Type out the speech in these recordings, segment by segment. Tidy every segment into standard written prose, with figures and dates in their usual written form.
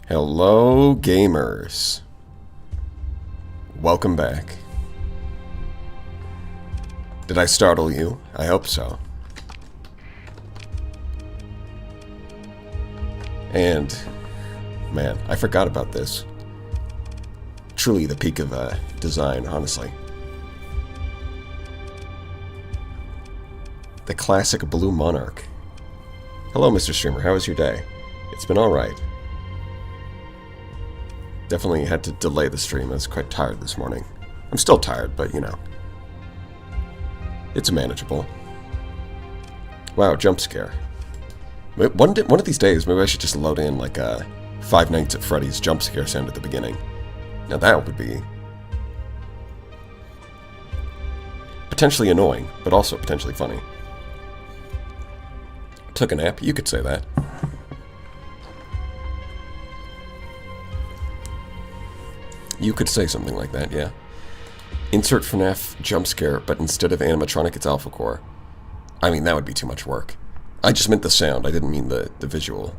Hello, gamers. Welcome back. Did I startle you? I hope so. And, man, I forgot about this. Truly the peak of design, honestly. The classic Blue Monarch. Hello, Mr. Streamer. How was your day? It's been alright. Definitely had to delay the stream. I was quite tired this morning. I'm still tired, but you know. It's manageable. Wow, jump scare. One of these days, maybe I should just load in like a Five Nights at Freddy's jump scare sound at the beginning. Now that would be potentially annoying, but also potentially funny. Took a nap, you could say that. You could say something like that, yeah. Insert FNAF jump scare, but instead of animatronic, it's alpha core. I mean, that would be too much work. I just meant the sound, I didn't mean the visual.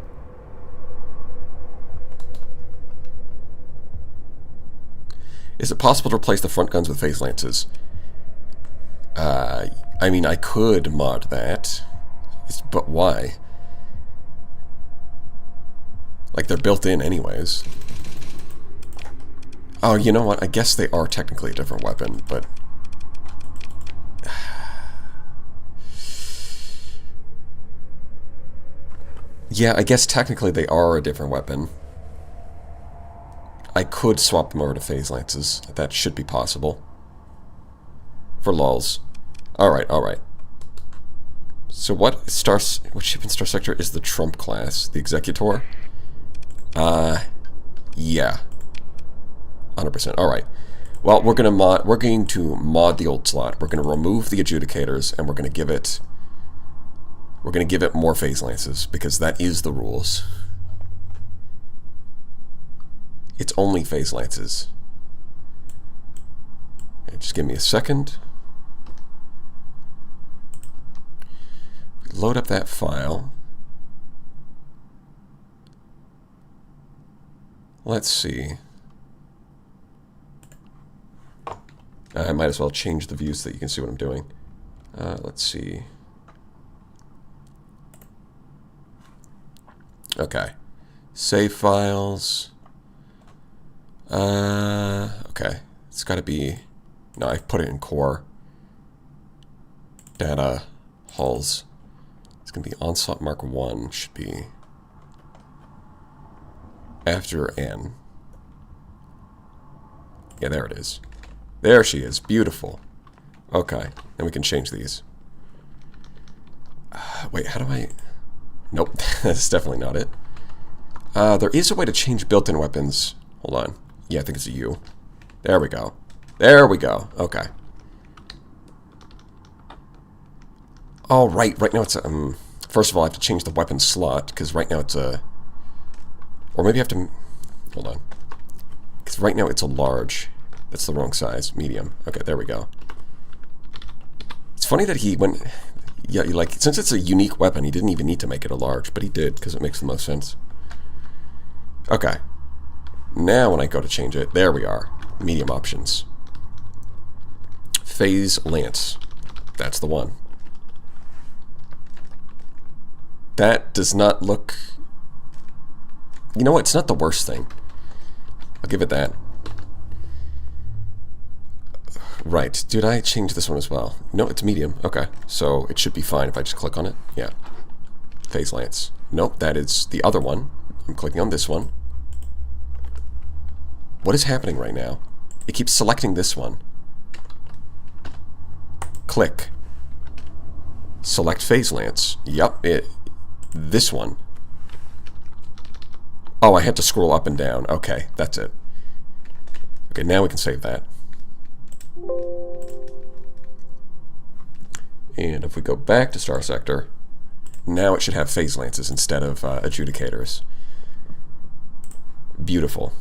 Is it possible to replace the front guns with phase lances? I mean, I could mod that, but why? Like, they're built in anyways. Oh, you know what? I guess they are technically a different weapon, but... yeah, I guess technically they are a different weapon. I could swap them over to phase lances. That should be possible. For lols. Alright, alright. So what ship in Star Sector is the Trump class? The Executor? Yeah. 100%. Alright. Well, we're going to mod the old slot. We're going to remove the adjudicators, and we're going to give it more phase lances, because that is the rules. It's only phase lances. Okay, just give me a second. Load up that file. Let's see. I might as well change the views so that you can see what I'm doing. Let's see. Okay. Save files. Okay. It's got to be... no, I put it in core. Data. Hulls. It's going to be Onslaught Mark 1. Should be... after N. Yeah, there it is. There she is. Beautiful. Okay. Then we can change these. Wait, how do I... nope. That's definitely not it. There is a way to change built-in weapons. Hold on. Yeah, I think it's a U. There we go. There we go. Okay. Oh, right. Right now it's a... first of all, I have to change the weapon slot, because right now it's a... or maybe I have to... hold on. Because right now it's a large... that's the wrong size. Medium. Okay, there we go. It's funny that he went... yeah, like, since it's a unique weapon, he didn't even need to make it a large, but he did, because it makes the most sense. Okay. Now when I go to change it, there we are. Medium options. Phase Lance. That's the one. That does not look... you know what? It's not the worst thing. I'll give it that. Right. Did I change this one as well? No, it's medium. Okay. So it should be fine if I just click on it. Yeah. Phase Lance. Nope, that is the other one. I'm clicking on this one. What is happening right now? It keeps selecting this one. Click. Select Phase Lance. Yep, this one. Oh, I had to scroll up and down. Okay, that's it. Okay, now we can save that. And if we go back to Star Sector, now it should have phase lances instead of adjudicators. Beautiful.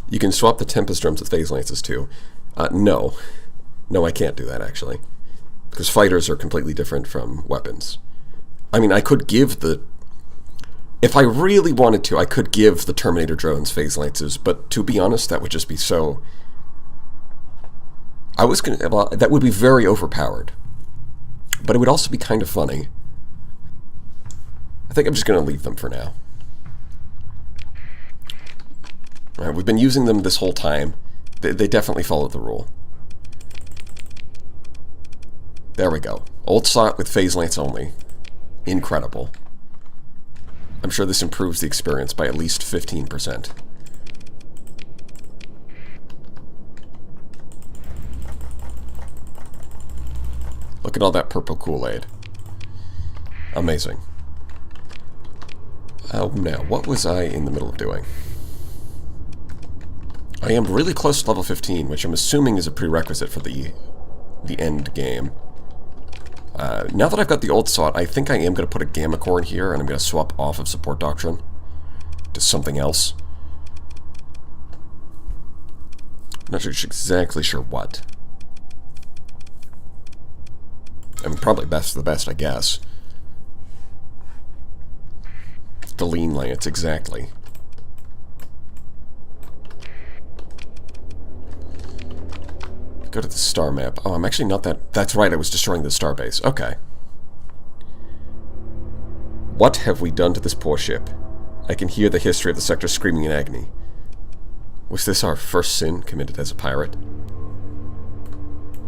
You can swap the Tempest drums with phase lances too. No. No, I can't do that actually. Because fighters are completely different from weapons. I mean, I could give the... If I really wanted to, I could give the Terminator drones phase lances, but to be honest, that would just be so... Well, that would be very overpowered. But it would also be kind of funny. I think I'm just going to leave them for now. Alright, we've been using them this whole time. They definitely followed the rule. There we go. Old slot with phase lance only. Incredible. I'm sure this improves the experience by at least 15%. Look at all that purple Kool-Aid. Amazing. Now, what was I in the middle of doing? I am really close to level 15, which I'm assuming is a prerequisite for the end game. Now that I've got the old slot, I think I am going to put a Gamma Core in here, and I'm going to swap off of Support Doctrine to something else. I'm not exactly sure what. I mean, probably the best, I guess. The Lean Lance, exactly. Go to the star map. Oh, I'm actually not that... That's right, I was destroying the star base. Okay. What have we done to this poor ship? I can hear the history of the sector screaming in agony. Was this our first sin committed as a pirate?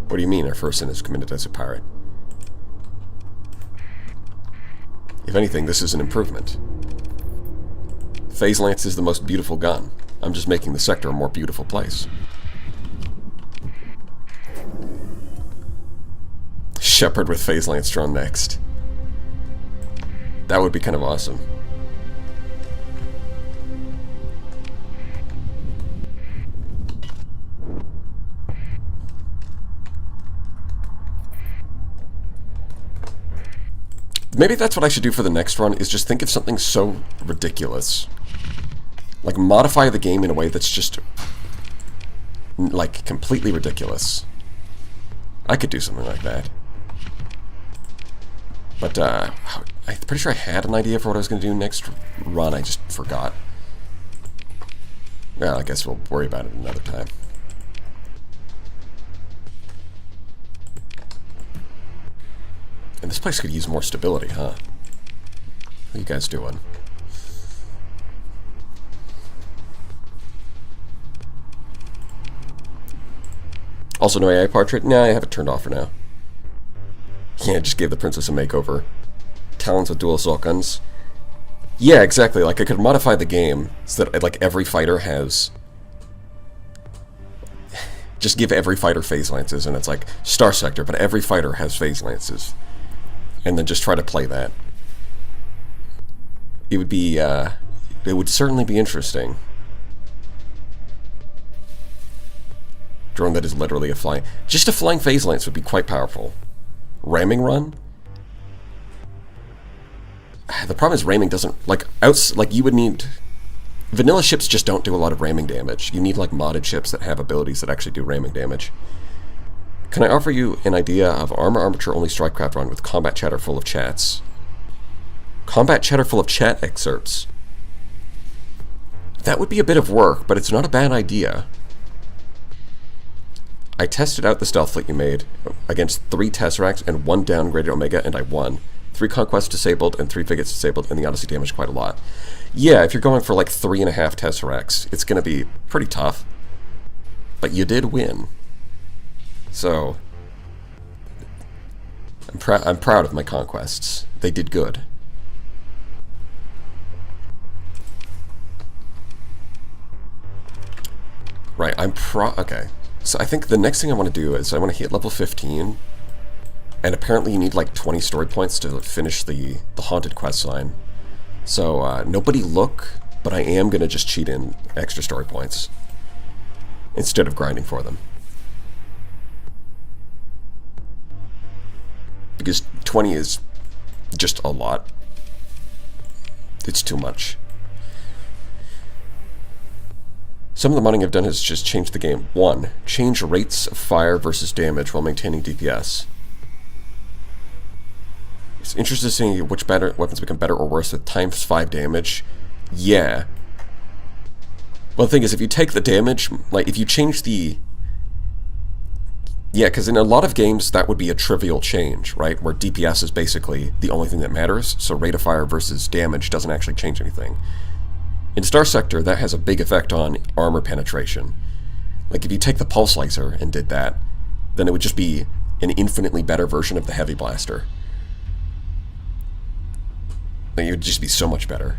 What do you mean our first sin is committed as a pirate? If anything, this is an improvement. Phase Lance is the most beautiful gun. I'm just making the sector a more beautiful place. Shepard with Phase Lance drawn next. That would be kind of awesome. Maybe that's what I should do for the next run, is just think of something so ridiculous. Like, modify the game in a way that's just, like, completely ridiculous. I could do something like that. But, I'm pretty sure I had an idea for what I was going to do next run, I just forgot. Well, I guess we'll worry about it another time. And this place could use more stability, huh? What are you guys doing? Also, no AI portrait? Nah, I have it turned off for now. Yeah, just gave the princess a makeover. Talons with dual assault guns. Yeah, exactly. Like, I could modify the game so that, like, every fighter has... Just give every fighter phase lances, and it's like Star Sector, but every fighter has phase lances. And then just try to play that. It would be, it would certainly be interesting. Drone that is literally a flying... Just a flying phase lance would be quite powerful. Ramming run? The problem is ramming doesn't... Like, you would need... Vanilla ships just don't do a lot of ramming damage. You need, like, modded ships that have abilities that actually do ramming damage. Can I offer you an idea of armature-only strikecraft run with combat chatter full of chats? Combat chatter full of chat excerpts. That would be a bit of work, but it's not a bad idea. I tested out the stealth fleet you made against 3 Tesseracts and 1 downgraded Omega, and I won. 3 Conquests disabled and 3 Frigates disabled, and the Odyssey damaged quite a lot. Yeah, if you're going for like 3.5 Tesseracts, it's going to be pretty tough. But you did win. So, I'm proud of my conquests. They did good. Right, okay. So I think the next thing I want to do is I want to hit level 15. And apparently you need like 20 story points to finish the Haunted quest line. So, nobody look, but I am going to just cheat in extra story points. Instead of grinding for them. Because 20 is just a lot. It's too much. Some of the modding I've done has just changed the game. 1. Change rates of fire versus damage while maintaining DPS. It's interesting to see which weapons become better or worse with times 5 damage. Yeah. Well, the thing is, if you take the damage, like, if you change the... Yeah, because in a lot of games, that would be a trivial change, right? Where DPS is basically the only thing that matters, so rate of fire versus damage doesn't actually change anything. In Star Sector, that has a big effect on armor penetration. Like, if you take the Pulse Laser and did that, then it would just be an infinitely better version of the Heavy Blaster. Like, it would just be so much better.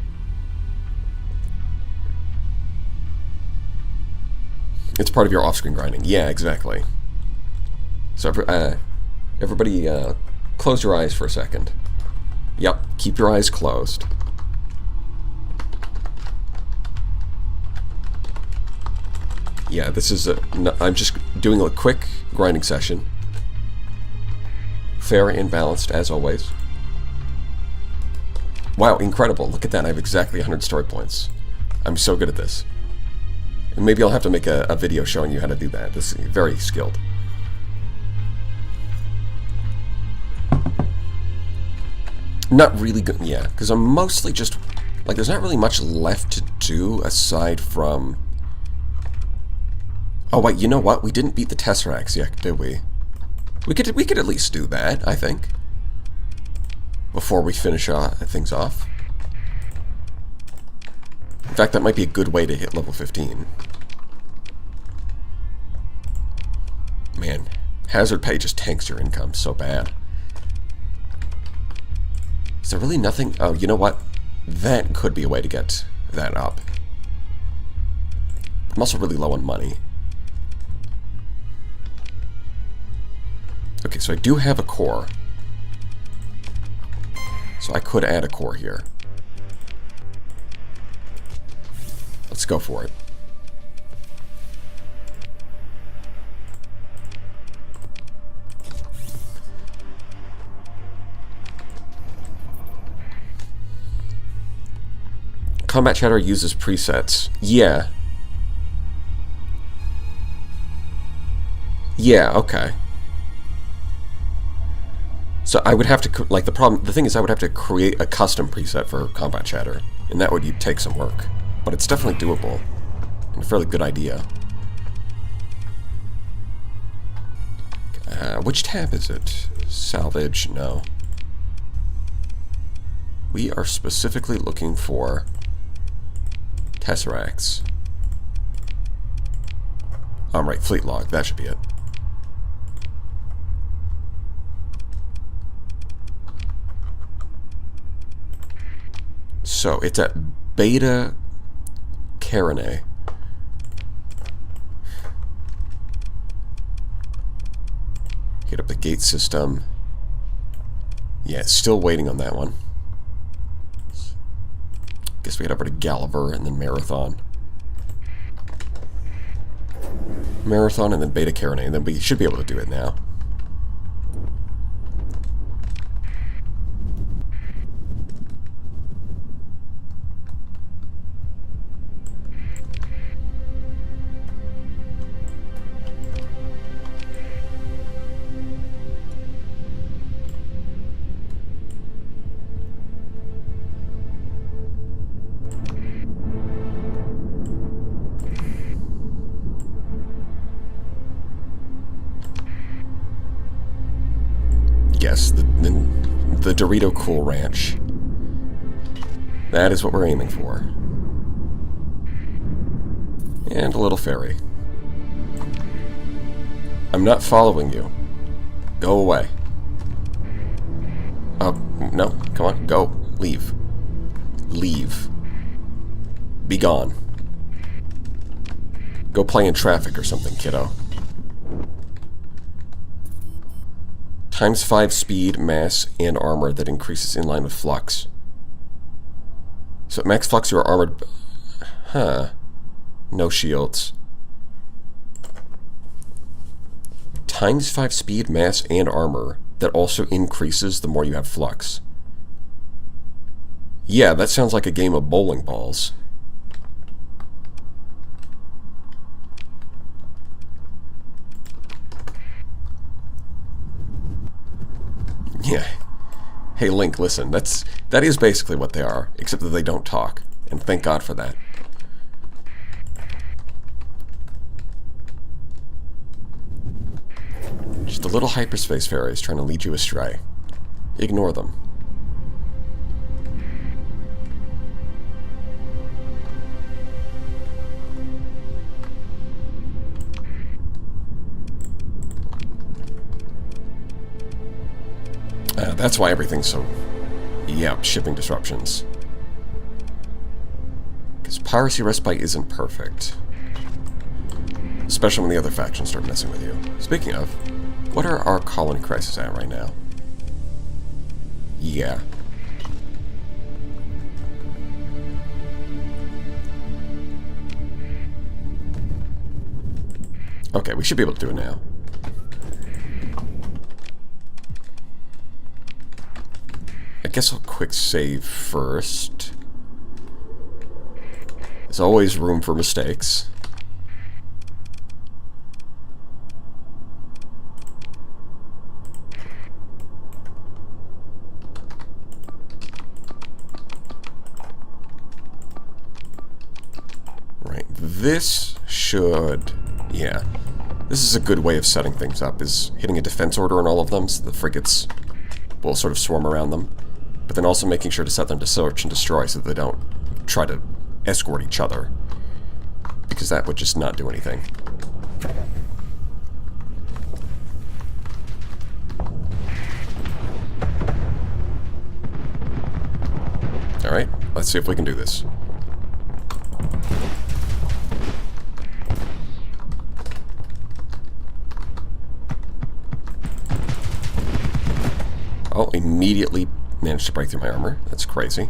It's part of your off-screen grinding. Yeah, exactly. So, everybody, close your eyes for a second. Yep, keep your eyes closed. Yeah, this is I'm just doing a quick grinding session. Fair and balanced, as always. Wow, incredible. Look at that, I have exactly 100 story points. I'm so good at this. And maybe I'll have to make a video showing you how to do that. This is very skilled. Not really good, yeah, because I'm mostly just, like, there's not really much left to do aside from... Oh, wait, you know what? We didn't beat the Tesseracts yet, did we? We could at least do that, I think. Before we finish things off. In fact, that might be a good way to hit level 15. Man, hazard pay just tanks your income so bad. Is there really nothing? Oh, you know what? That could be a way to get that up. I'm also really low on money. Okay, so I do have a core. So I could add a core here. Let's go for it. Combat Chatter uses presets. Yeah. Yeah, okay. So I would have to, like, the thing is I would have to create a custom preset for Combat Chatter, and that would take some work. But it's definitely doable, and a fairly good idea. Which tab is it? Salvage? No. We are specifically looking for Tesseracts. Right, Fleet Log, that should be it. So, it's at Beta Carinae. Hit up the gate system. Yeah, still waiting on that one. Guess we head over to Gulliver and then Marathon. Marathon and then Beta Carinae, and then we should be able to do it now. Yes, the Dorito Cool Ranch. That is what we're aiming for. And a little ferry. I'm not following you. Go away. Oh, no, come on, go. Leave. Leave. Be gone. Go play in traffic or something, kiddo. Times 5 speed, mass, and armor that increases in line with flux. So at max flux, you are armored... Huh. No shields. Times 5 speed, mass, and armor that also increases the more you have flux. Yeah, that sounds like a game of bowling balls. Yeah. Hey Link, listen, that is basically what they are, except that they don't talk. And thank God for that. Just the little hyperspace fairies trying to lead you astray. Ignore them. That's why everything's so... Yep, shipping disruptions. Because Piracy Respite isn't perfect. Especially when the other factions start messing with you. Speaking of, what are our colony crises at right now? Yeah. Okay, we should be able to do it now. I guess I'll quick save first. There's always room for mistakes. Right, this should... Yeah. This is a good way of setting things up, is hitting a defense order on all of them so the frigates will sort of swarm around them. But then also making sure to set them to search and destroy so that they don't try to escort each other. Because that would just not do anything. Alright, let's see if we can do this. Oh, immediately managed to break through my armor. That's crazy.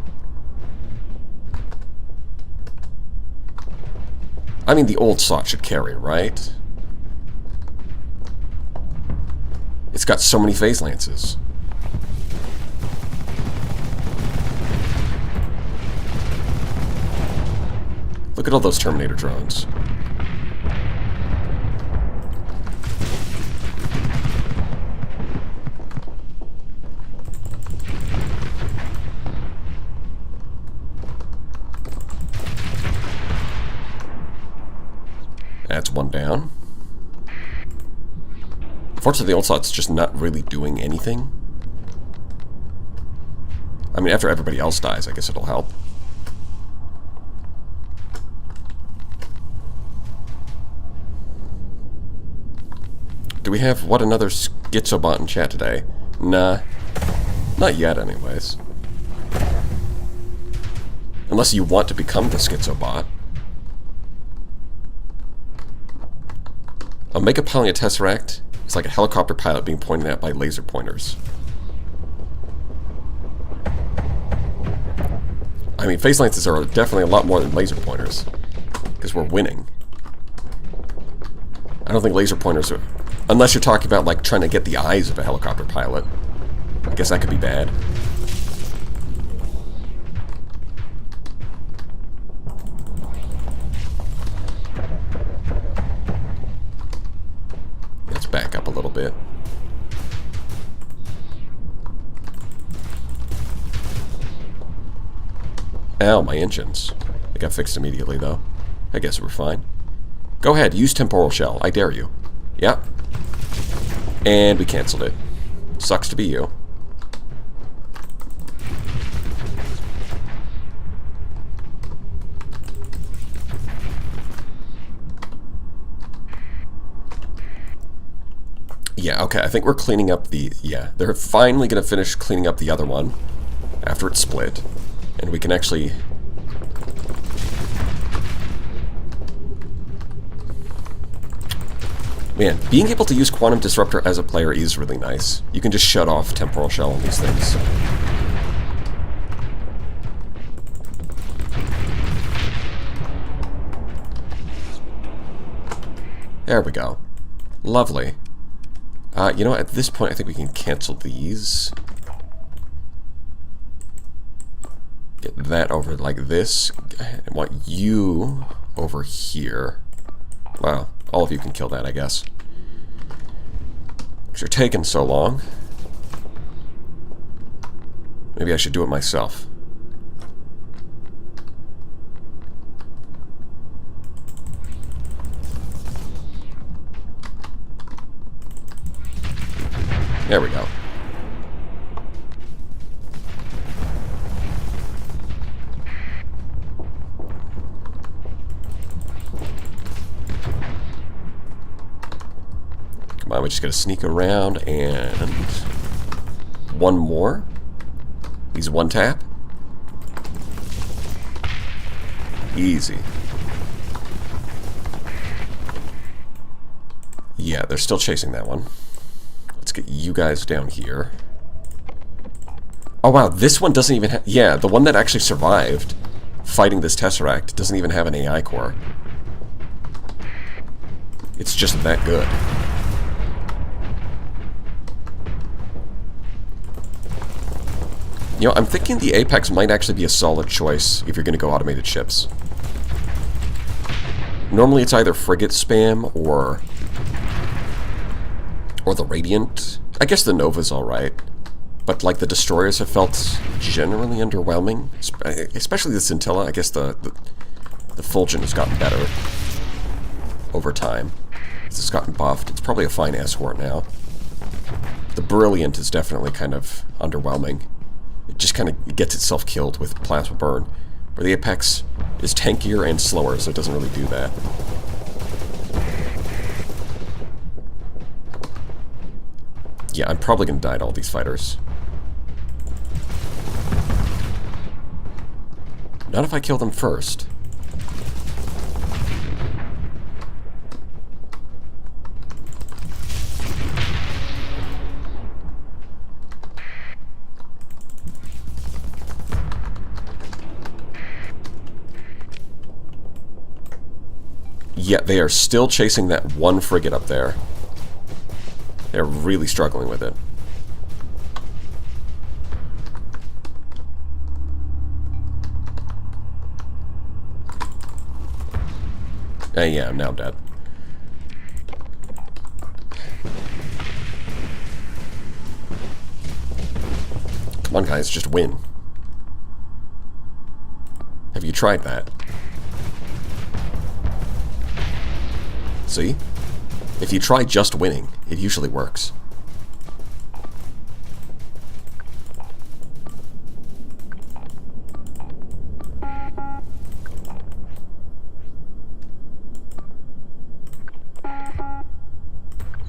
I mean, the old slot should carry, right? It's got so many phase lances. Look at all those Terminator drones. That's one down. Unfortunately, the old slot's just not really doing anything. I mean, after everybody else dies, I guess it'll help. Do we have, what, another schizobot in chat today? Nah. Not yet, anyways. Unless you want to become the schizobot. A Mega Piloting a Tesseract is like a helicopter pilot being pointed at by laser pointers. I mean, phase lances are definitely a lot more than laser pointers. Because we're winning. I don't think laser pointers are... Unless you're talking about, like, trying to get the eyes of a helicopter pilot. I guess that could be bad. Let's back up a little bit. Ow, my engines. They got fixed immediately, though. I guess we're fine. Go ahead, use Temporal Shell. I dare you. Yep. And we canceled it. Sucks to be you. Yeah, okay, I think we're cleaning up the... Yeah, they're finally going to finish cleaning up the other one after it's split. And we can actually... Man, being able to use Quantum Disruptor as a player is really nice. You can just shut off Temporal Shell on these things. There we go. Lovely. You know what, at this point I think we can cancel these. Get that over like this. I want you over here. Wow. All of you can kill that, I guess. Because you're taking so long. Maybe I should do it myself. There we go. Come on, we just gotta sneak around and... one more. He's one tap. Easy. Yeah, they're still chasing that one. Let's get you guys down here. Oh wow, this one doesn't even have... yeah, the one that actually survived fighting this Tesseract doesn't even have an AI core. It's just that good. You know, I'm thinking the Apex might actually be a solid choice if you're going to go automated ships. Normally it's either frigate spam or the Radiant. I guess the Nova's alright. But like the destroyers have felt generally underwhelming. Especially the Scintilla. I guess the Fulgent has gotten better over time. It's gotten buffed. It's probably a fine escort now. The Brilliant is definitely kind of underwhelming. It just kind of gets itself killed with Plasma Burn. Where the Apex is tankier and slower, so it doesn't really do that. Yeah, I'm probably going to die to all these fighters. Not if I kill them first. Yeah, they are still chasing that one frigate up there. They're really struggling with it. Yeah, I'm now dead. Come on, guys, just win. Have you tried that? See? If you try just winning, it usually works.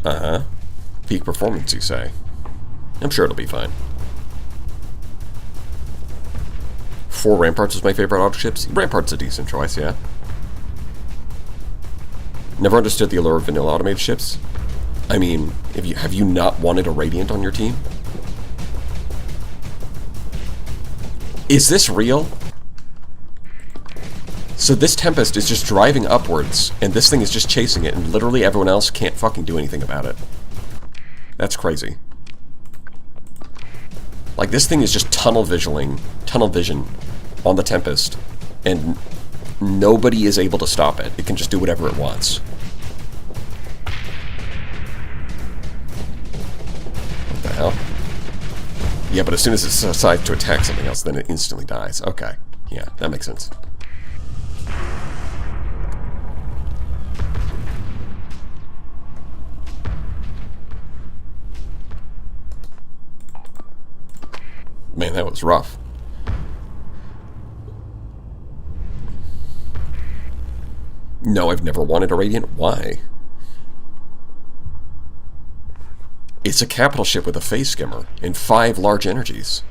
Uh-huh. Peak performance, you say? I'm sure it'll be fine. 4 Ramparts is my favorite auto ships. Rampart's a decent choice, yeah. Never understood the allure of vanilla automated ships. I mean, have you not wanted a Radiant on your team? Is this real? So this Tempest is just driving upwards, and this thing is just chasing it, and literally everyone else can't fucking do anything about it. That's crazy. Like, this thing is just tunnel vision on the Tempest, and nobody is able to stop it. It can just do whatever it wants. What the hell? Yeah, but as soon as it decides to attack something else, then it instantly dies. Okay. Yeah, that makes sense. Man, that was rough. No, I've never wanted a Radiant. Why? It's a capital ship with a phase skimmer and 5 large energies.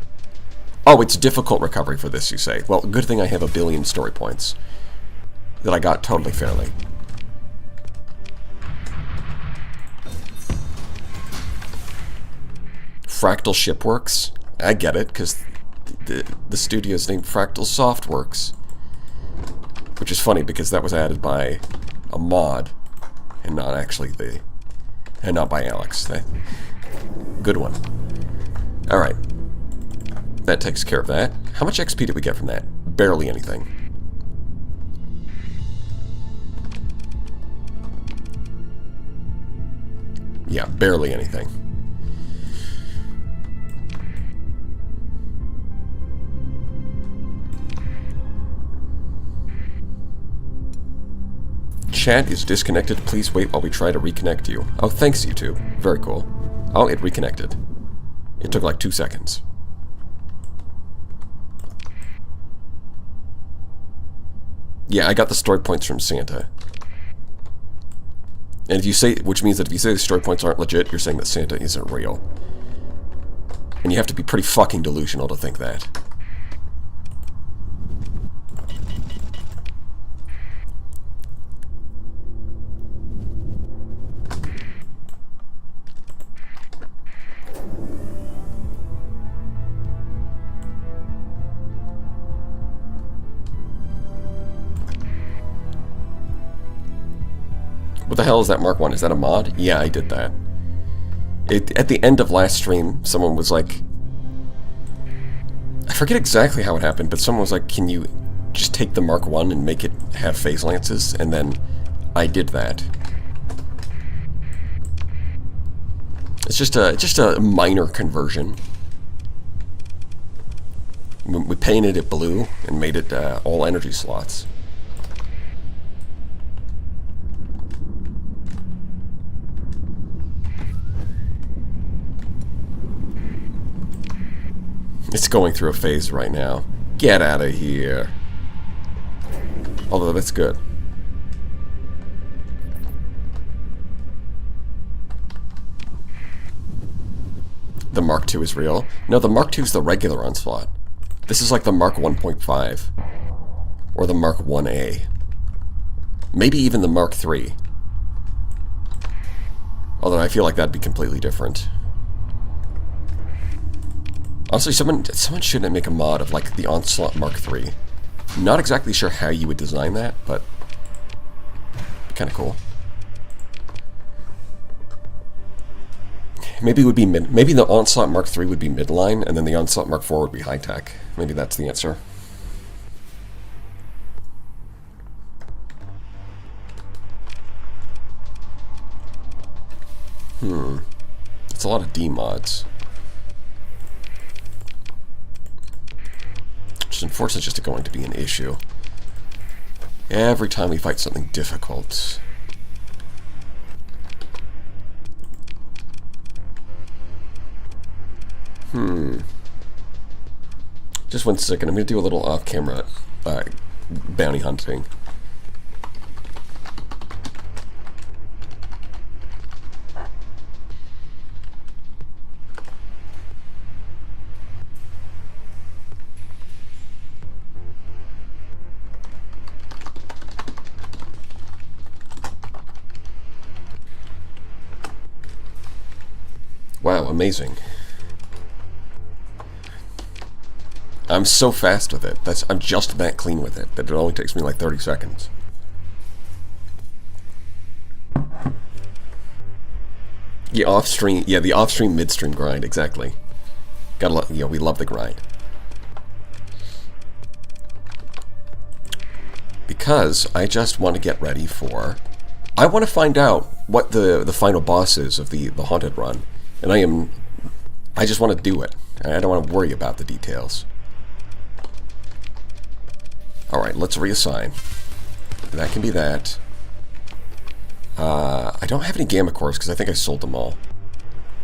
Oh, it's difficult recovery for this, you say. Well, good thing I have 1 billion story points that I got totally fairly. Fractal Shipworks? I get it, because the studio's named Fractal Softworks. Which is funny, because that was added by a mod, and not actually and not by Alex. Good one. Alright. That takes care of that. How much XP did we get from that? Barely anything. Yeah, barely anything. chat is disconnected. Please wait while we try to reconnect you. Oh, thanks, YouTube. Very cool. Oh, it reconnected. It took like 2 seconds. Yeah, I got the story points from Santa. And if you say, which means that if you say the story points aren't legit, you're saying that Santa isn't real. And you have to be pretty fucking delusional to think that. What the hell is that Mark 1? Is that a mod? Yeah, I did that. At the end of last stream, someone was like... I forget exactly how it happened, but someone was like, can you just take the Mark 1 and make it have phase lances? And then I did that. It's just a minor conversion. We painted it blue and made it all energy slots. It's going through a phase right now. Get out of here. Although that's good. The Mark II is real? No, the Mark II is the regular onslaught. This is like the Mark 1.5. Or the Mark 1A. Maybe even the Mark III. Although I feel like that'd be completely different. Honestly, someone shouldn't make a mod of, like, the Onslaught Mark III. Not exactly sure how you would design that, but... kind of cool. Maybe it would be maybe the Onslaught Mark III would be midline, and then the Onslaught Mark IV would be high-tech. Maybe that's the answer. It's a lot of D mods. Unfortunately, it's just going to be an issue. Every time we fight something difficult. Just 1 second. I'm going to do a little off-camera bounty hunting. Wow, amazing. I'm so fast with it. I'm just that clean with it that it only takes me like 30 seconds. The off-stream, yeah, the off-stream, mid-stream grind, exactly. Gotta love, we love the grind. Because I just want to get ready for... I want to find out what the final boss is of the Haunted run. And I just want to do it. I don't want to worry about the details. Alright, let's reassign. That can be that. I don't have any Gamma Cores because I think I sold them all.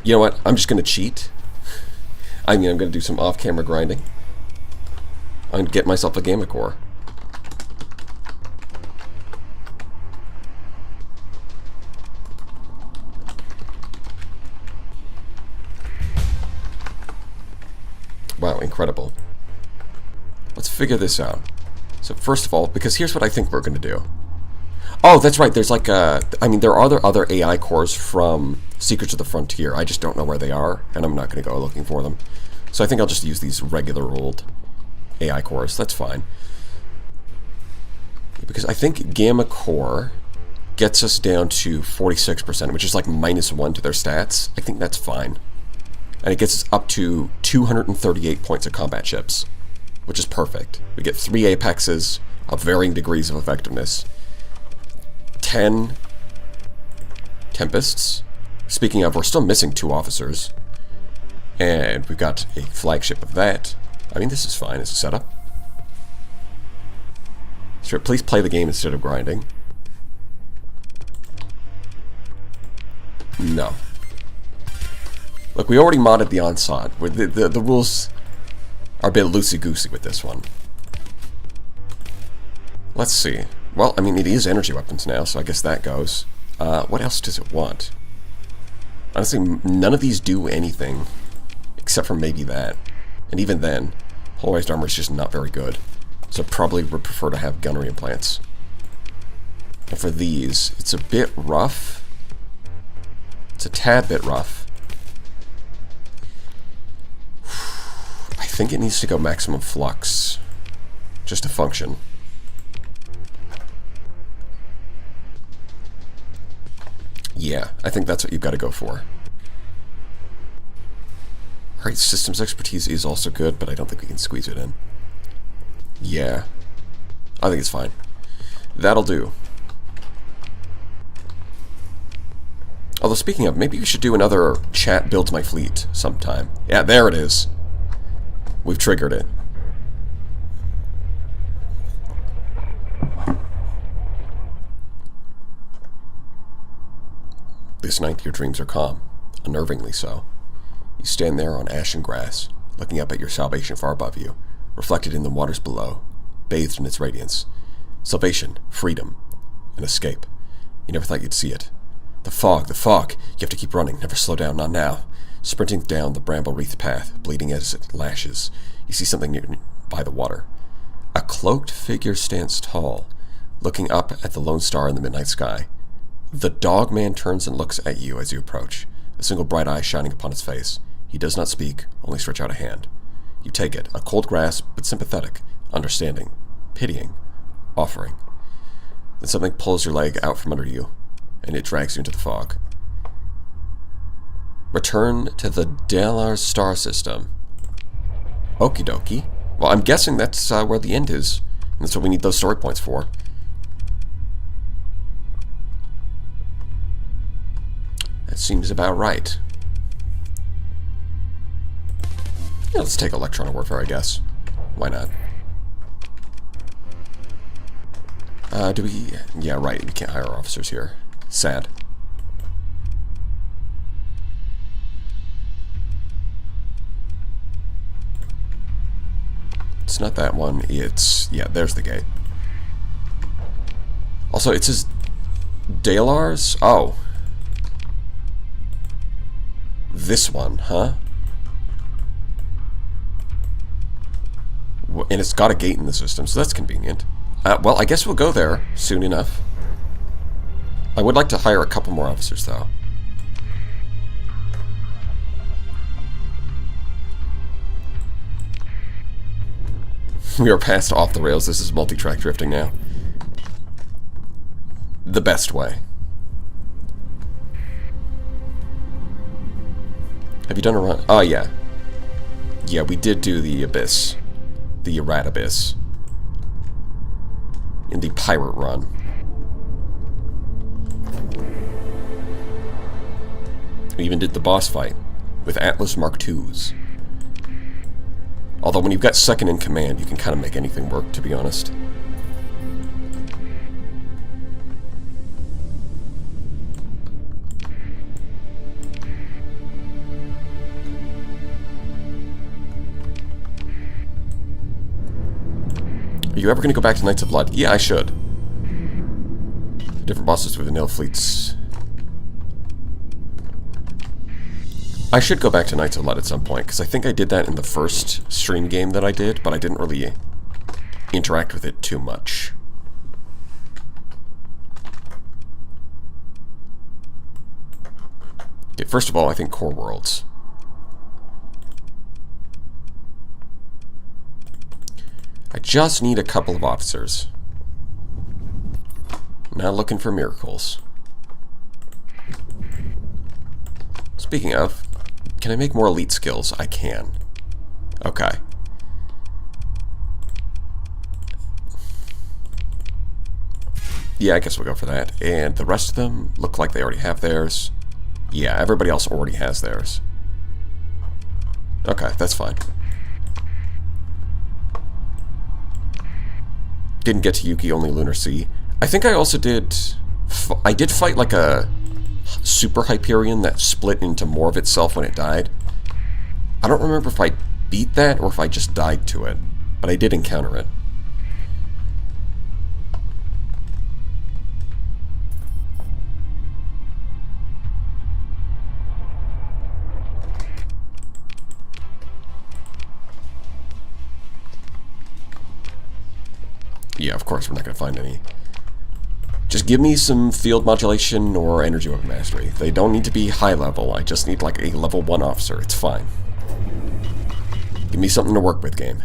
You know what? I'm just going to cheat. I'm going to do some off-camera grinding. I'm going to get myself a Gamma Core. Wow, incredible. Let's figure this out. So first of all, because here's what I think we're going to do. Oh, that's right, there's like a... I mean, there are other AI cores from Secrets of the Frontier. I just don't know where they are, and I'm not going to go looking for them. So I think I'll just use these regular old AI cores. That's fine. Because I think Gamma Core gets us down to 46%, which is like -1 to their stats. I think that's fine. And it gets us up to 238 points of combat chips, which is perfect. We get 3 Apexes of varying degrees of effectiveness, 10 Tempests. Speaking of, we're still missing 2 officers. And we've got a flagship of that. I mean, this is fine as a setup. So please play the game instead of grinding. No. Look, we already modded the onslaught. The rules are a bit loosey-goosey with this one. Let's see. Well, I mean, it is energy weapons now, so I guess that goes. What else does it want? Honestly, none of these do anything, except for maybe that. And even then, polarized armor is just not very good. So probably would prefer to have gunnery implants. And for these, it's a bit rough. It's a tad bit rough. I think it needs to go maximum flux, just to function. Yeah, I think that's what you've got to go for. Alright, systems expertise is also good, but I don't think we can squeeze it in. Yeah. I think it's fine. That'll do. Although, speaking of, maybe we should do another chat builds my fleet sometime. Yeah, there it is. We've triggered it. This night your dreams are calm, unnervingly so. You stand there on ashen grass, looking up at your salvation far above you, reflected in the waters below, bathed in its radiance. Salvation, freedom, an escape. You never thought you'd see it. The fog, the fog! You have to keep running, never slow down, not now. Sprinting down the bramble-wreathed path, bleeding as it lashes, you see something near by the water. A cloaked figure stands tall, looking up at the lone star in the midnight sky. The dog man turns and looks at you as you approach, a single bright eye shining upon his face. He does not speak, only stretch out a hand. You take it, a cold grasp, but sympathetic, understanding, pitying, offering. Then something pulls your leg out from under you, and it drags you into the fog. Return to the Delar star system. Okie dokie. Well, I'm guessing that's where the end is, and that's what we need those story points for. That seems about right. Yeah, let's take electronic warfare, I guess. Why not? Do we... Yeah, right, we can't hire officers here. Sad. It's not that one, it's... Yeah, there's the gate. Also, it says... Dalars? Oh. This one, huh? And it's got a gate in the system, so that's convenient. Well, I guess we'll go there soon enough. I would like to hire a couple more officers, though. We are past off the rails. This is multi-track drifting now. The best way. Have you done a run? Oh, yeah. Yeah, we did do the Abyss. The Rat Abyss. In the Pirate Run. We even did the boss fight with Atlas Mark IIs. Although when you've got second in command, you can kind of make anything work, to be honest. Are you ever going to go back to Knights of Blood? Yeah, I should. Different bosses with vanilla fleets. I should go back to Knights of Blood at some point, because I think I did that in the first stream game that I did, but I didn't really interact with it too much. Okay, first of all, I think Core Worlds. I just need a couple of officers. Not looking for miracles. Speaking of, can I make more elite skills? I can. Okay. Yeah, I guess we'll go for that. And the rest of them look like they already have theirs. Yeah, everybody else already has theirs. Okay, that's fine. Didn't get to Yuki, only Lunar Sea. I think I also did... I did fight like a Super Hyperion that split into more of itself when it died. I don't remember if I beat that or if I just died to it, but I did encounter it. Yeah, of course we're not going to find any. Just give me some field modulation or energy weapon mastery. They don't need to be high level. I just need like a level 1 officer. It's fine. Give me something to work with, game.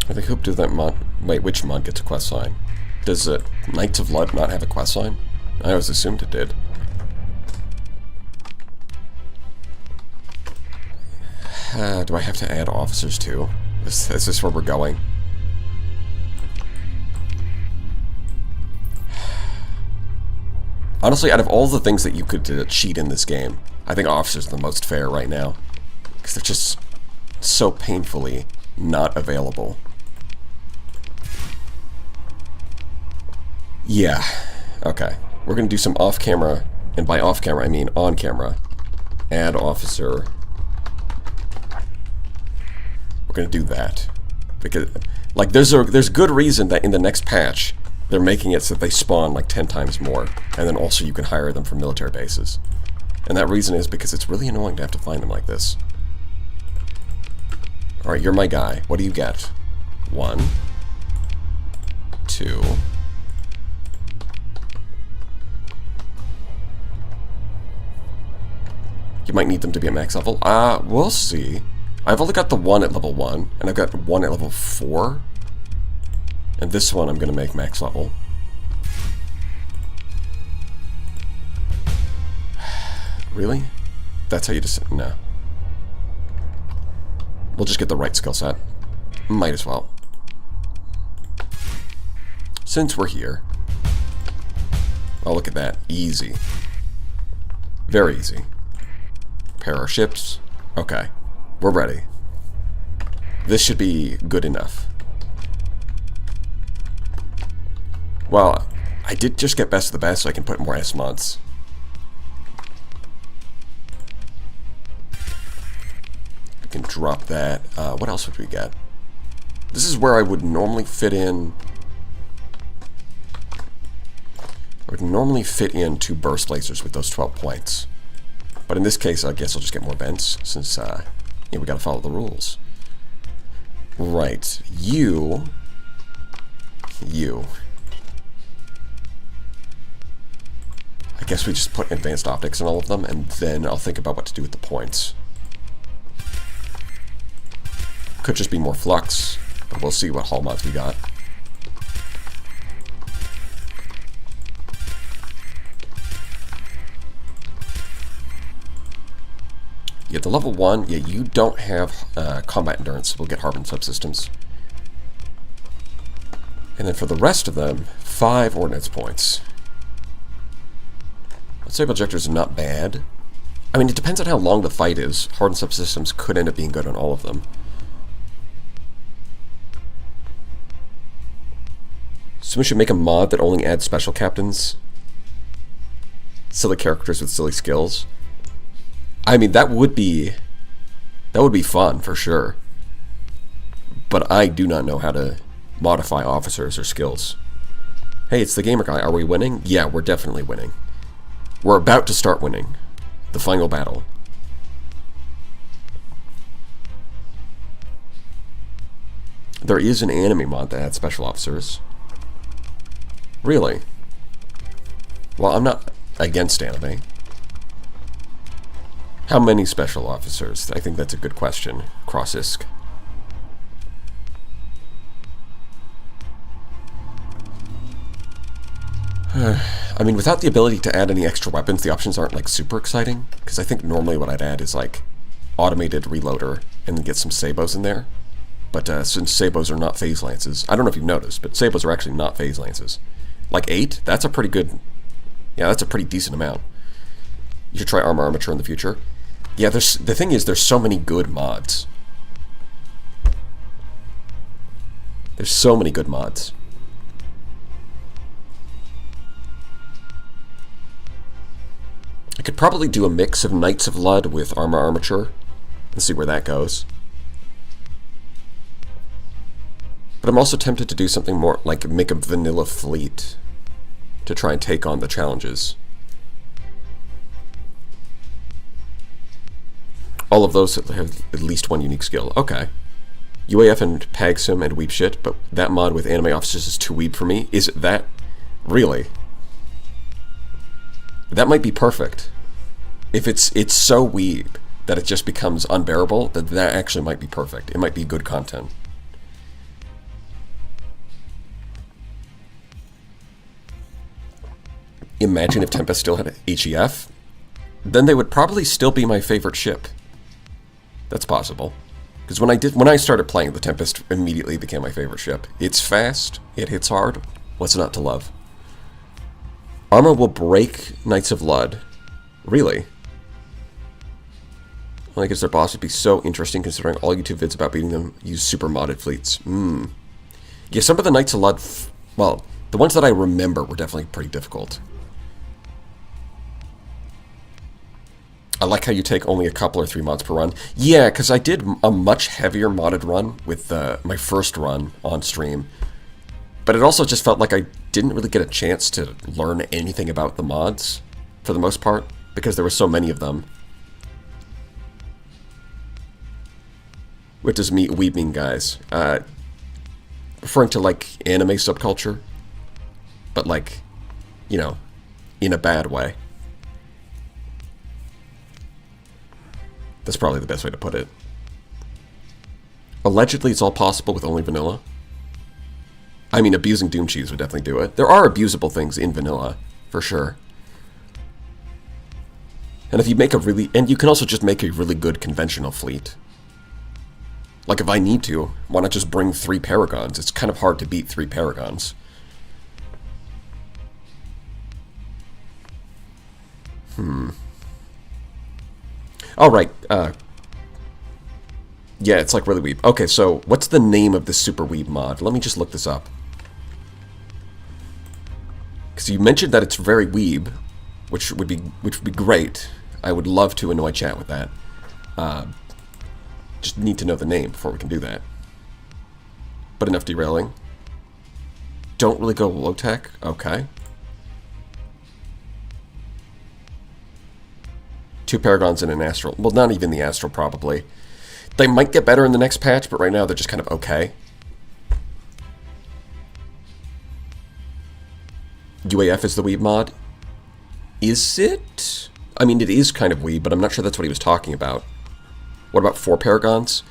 I think hope to that mod. Wait, which mod gets a quest line? Does Knights of Lud not have a quest line? I always assumed it did. Do I have to add officers too? Is this where we're going? Honestly, out of all the things that you could cheat in this game, I think officers are the most fair right now. Because they're just so painfully not available. Yeah, okay. We're going to do some off-camera, and by off-camera I mean on-camera. Add officer. We're going to do that. Because, like, there's good reason that in the next patch, they're making it so that they spawn like 10 times more. And then also you can hire them from military bases. And that reason is because it's really annoying to have to find them like this. Alright, you're my guy. What do you get? 1, 2... You might need them to be at max level. We'll see. I've only got the 1 at level 1, and I've got 1 at level 4. And this one I'm going to make max level. Really? That's how you just... No. We'll just get the right skill set. Might as well. Since we're here. Oh, look at that. Easy. Very easy. Repair our ships. Okay. We're ready. This should be good enough. Well, I did just get best of the best so I can put more S mods. I can drop that. What else would we get? This is where I would normally fit in... I would normally fit in 2 burst lasers with those 12 points. But in this case, I guess I'll just get more vents, since, yeah, we gotta follow the rules. Right. You. I guess we just put advanced optics in all of them, and then I'll think about what to do with the points. Could just be more flux, but we'll see what hull mods we got. Yeah, the level 1, yeah, you don't have combat endurance. We'll get Harbin subsystems. And then for the rest of them, 5 ordnance points. Let's say projectors are not bad. I mean, it depends on how long the fight is. Harbin subsystems could end up being good on all of them. So we should make a mod that only adds special captains. Silly characters with silly skills. I mean, that would be fun, for sure. But I do not know how to modify officers or skills. Hey, it's the gamer guy. Are we winning? Yeah, we're definitely winning. We're about to start winning. The final battle. There is an anime mod that adds special officers. Really? Well, I'm not against anime. How many special officers? I think that's a good question. Crossisk. I mean, without the ability to add any extra weapons, the options aren't, like, super exciting. Because I think normally what I'd add is, like, automated reloader and then get some sabos in there. But since sabos are not phase lances, I don't know if you've noticed, but sabos are actually not phase lances. Like 8, that's a pretty good, yeah, that's a pretty decent amount. You should try Armor Armature in the future. Yeah, the thing is, there's so many good mods. There's so many good mods. I could probably do a mix of Knights of Lud with Armor Armature and see where that goes. But I'm also tempted to do something more, like make a vanilla fleet to try and take on the challenges. All of those have at least one unique skill. Okay. UAF and Pagsim and Weep shit, but that mod with anime officers is too weeb for me. Is it that? Really? That might be perfect. If it's so weeb that it just becomes unbearable, that actually might be perfect. It might be good content. Imagine if Tempest still had HEF. Then they would probably still be my favorite ship. That's possible. Because when I started playing, the Tempest immediately became my favorite ship. It's fast, it hits hard. What's not to love? Armor will break Knights of Lud. Really? Only because their boss would be so interesting considering all YouTube vids about beating them use super modded fleets. Yeah, some of the Knights of Lud, well, the ones that I remember were definitely pretty difficult. I like how you take only a couple or 3 mods per run. Yeah, because I did a much heavier modded run with my first run on stream. But it also just felt like I didn't really get a chance to learn anything about the mods, for the most part, because there were so many of them. What does weeb mean, guys? Referring to, like, anime subculture, but, like, you know, in a bad way. That's probably the best way to put it. Allegedly, it's all possible with only vanilla. I mean, abusing Doom Cheese would definitely do it. There are abusable things in vanilla, for sure. And if you make and you can also just make a really good conventional fleet. Like, if I need to, why not just bring 3 Paragons? It's kind of hard to beat 3 Paragons. Oh, right. Yeah, it's like really weeb. Okay, so what's the name of this super weeb mod? Let me just look this up. Because you mentioned that it's very weeb, which would be great. I would love to annoy chat with that. Just need to know the name before we can do that. But enough derailing. Don't really go low tech? Okay. 2 Paragons and an Astral. Well, not even the Astral, probably. They might get better in the next patch, but right now they're just kind of okay. UAF is the weeb mod. Is it? I mean, it is kind of weeb, but I'm not sure that's what he was talking about. What about 4 Paragons?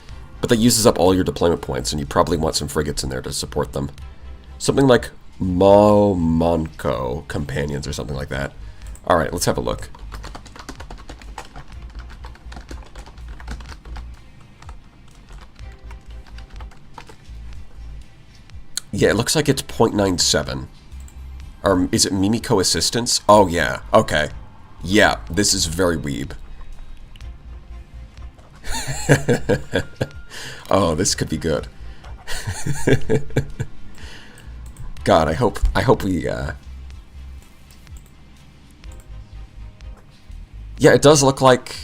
But that uses up all your deployment points, and you probably want some frigates in there to support them. Something like Monco Companions or something like that. Alright, let's have a look. Yeah, it looks like it's 0.97. Or is it Mimiko Assistance? Oh, yeah. Okay. Yeah, this is very weeb. Oh, this could be good. God, I hope we, Yeah, it does look like...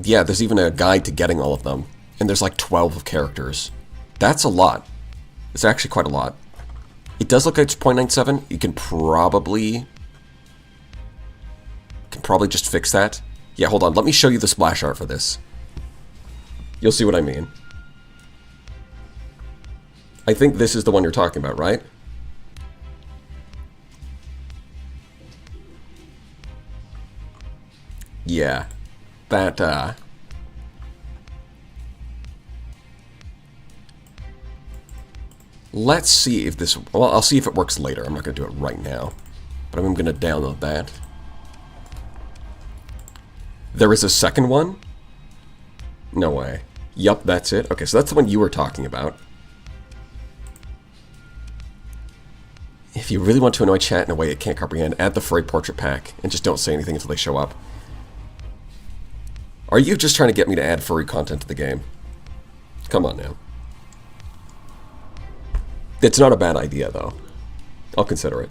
Yeah, there's even a guide to getting all of them. And there's like 12 characters. That's a lot. It's actually quite a lot. It does look like it's 0.97. You can probably just fix that. Yeah, hold on. Let me show you the splash art for this. You'll see what I mean. I think this is the one you're talking about, right? Yeah. That, let's see if this... Well, I'll see if it works later. I'm not going to do it right now. But I'm going to download that. There is a second one, No way. Yup, that's it. Okay, so that's the one you were talking about. If you really want to annoy chat in a way it can't comprehend, add the furry portrait pack and just don't say anything until they show up. Are you just trying to get me to add furry content to the game? Come on now. It's not a bad idea, though. I'll consider it.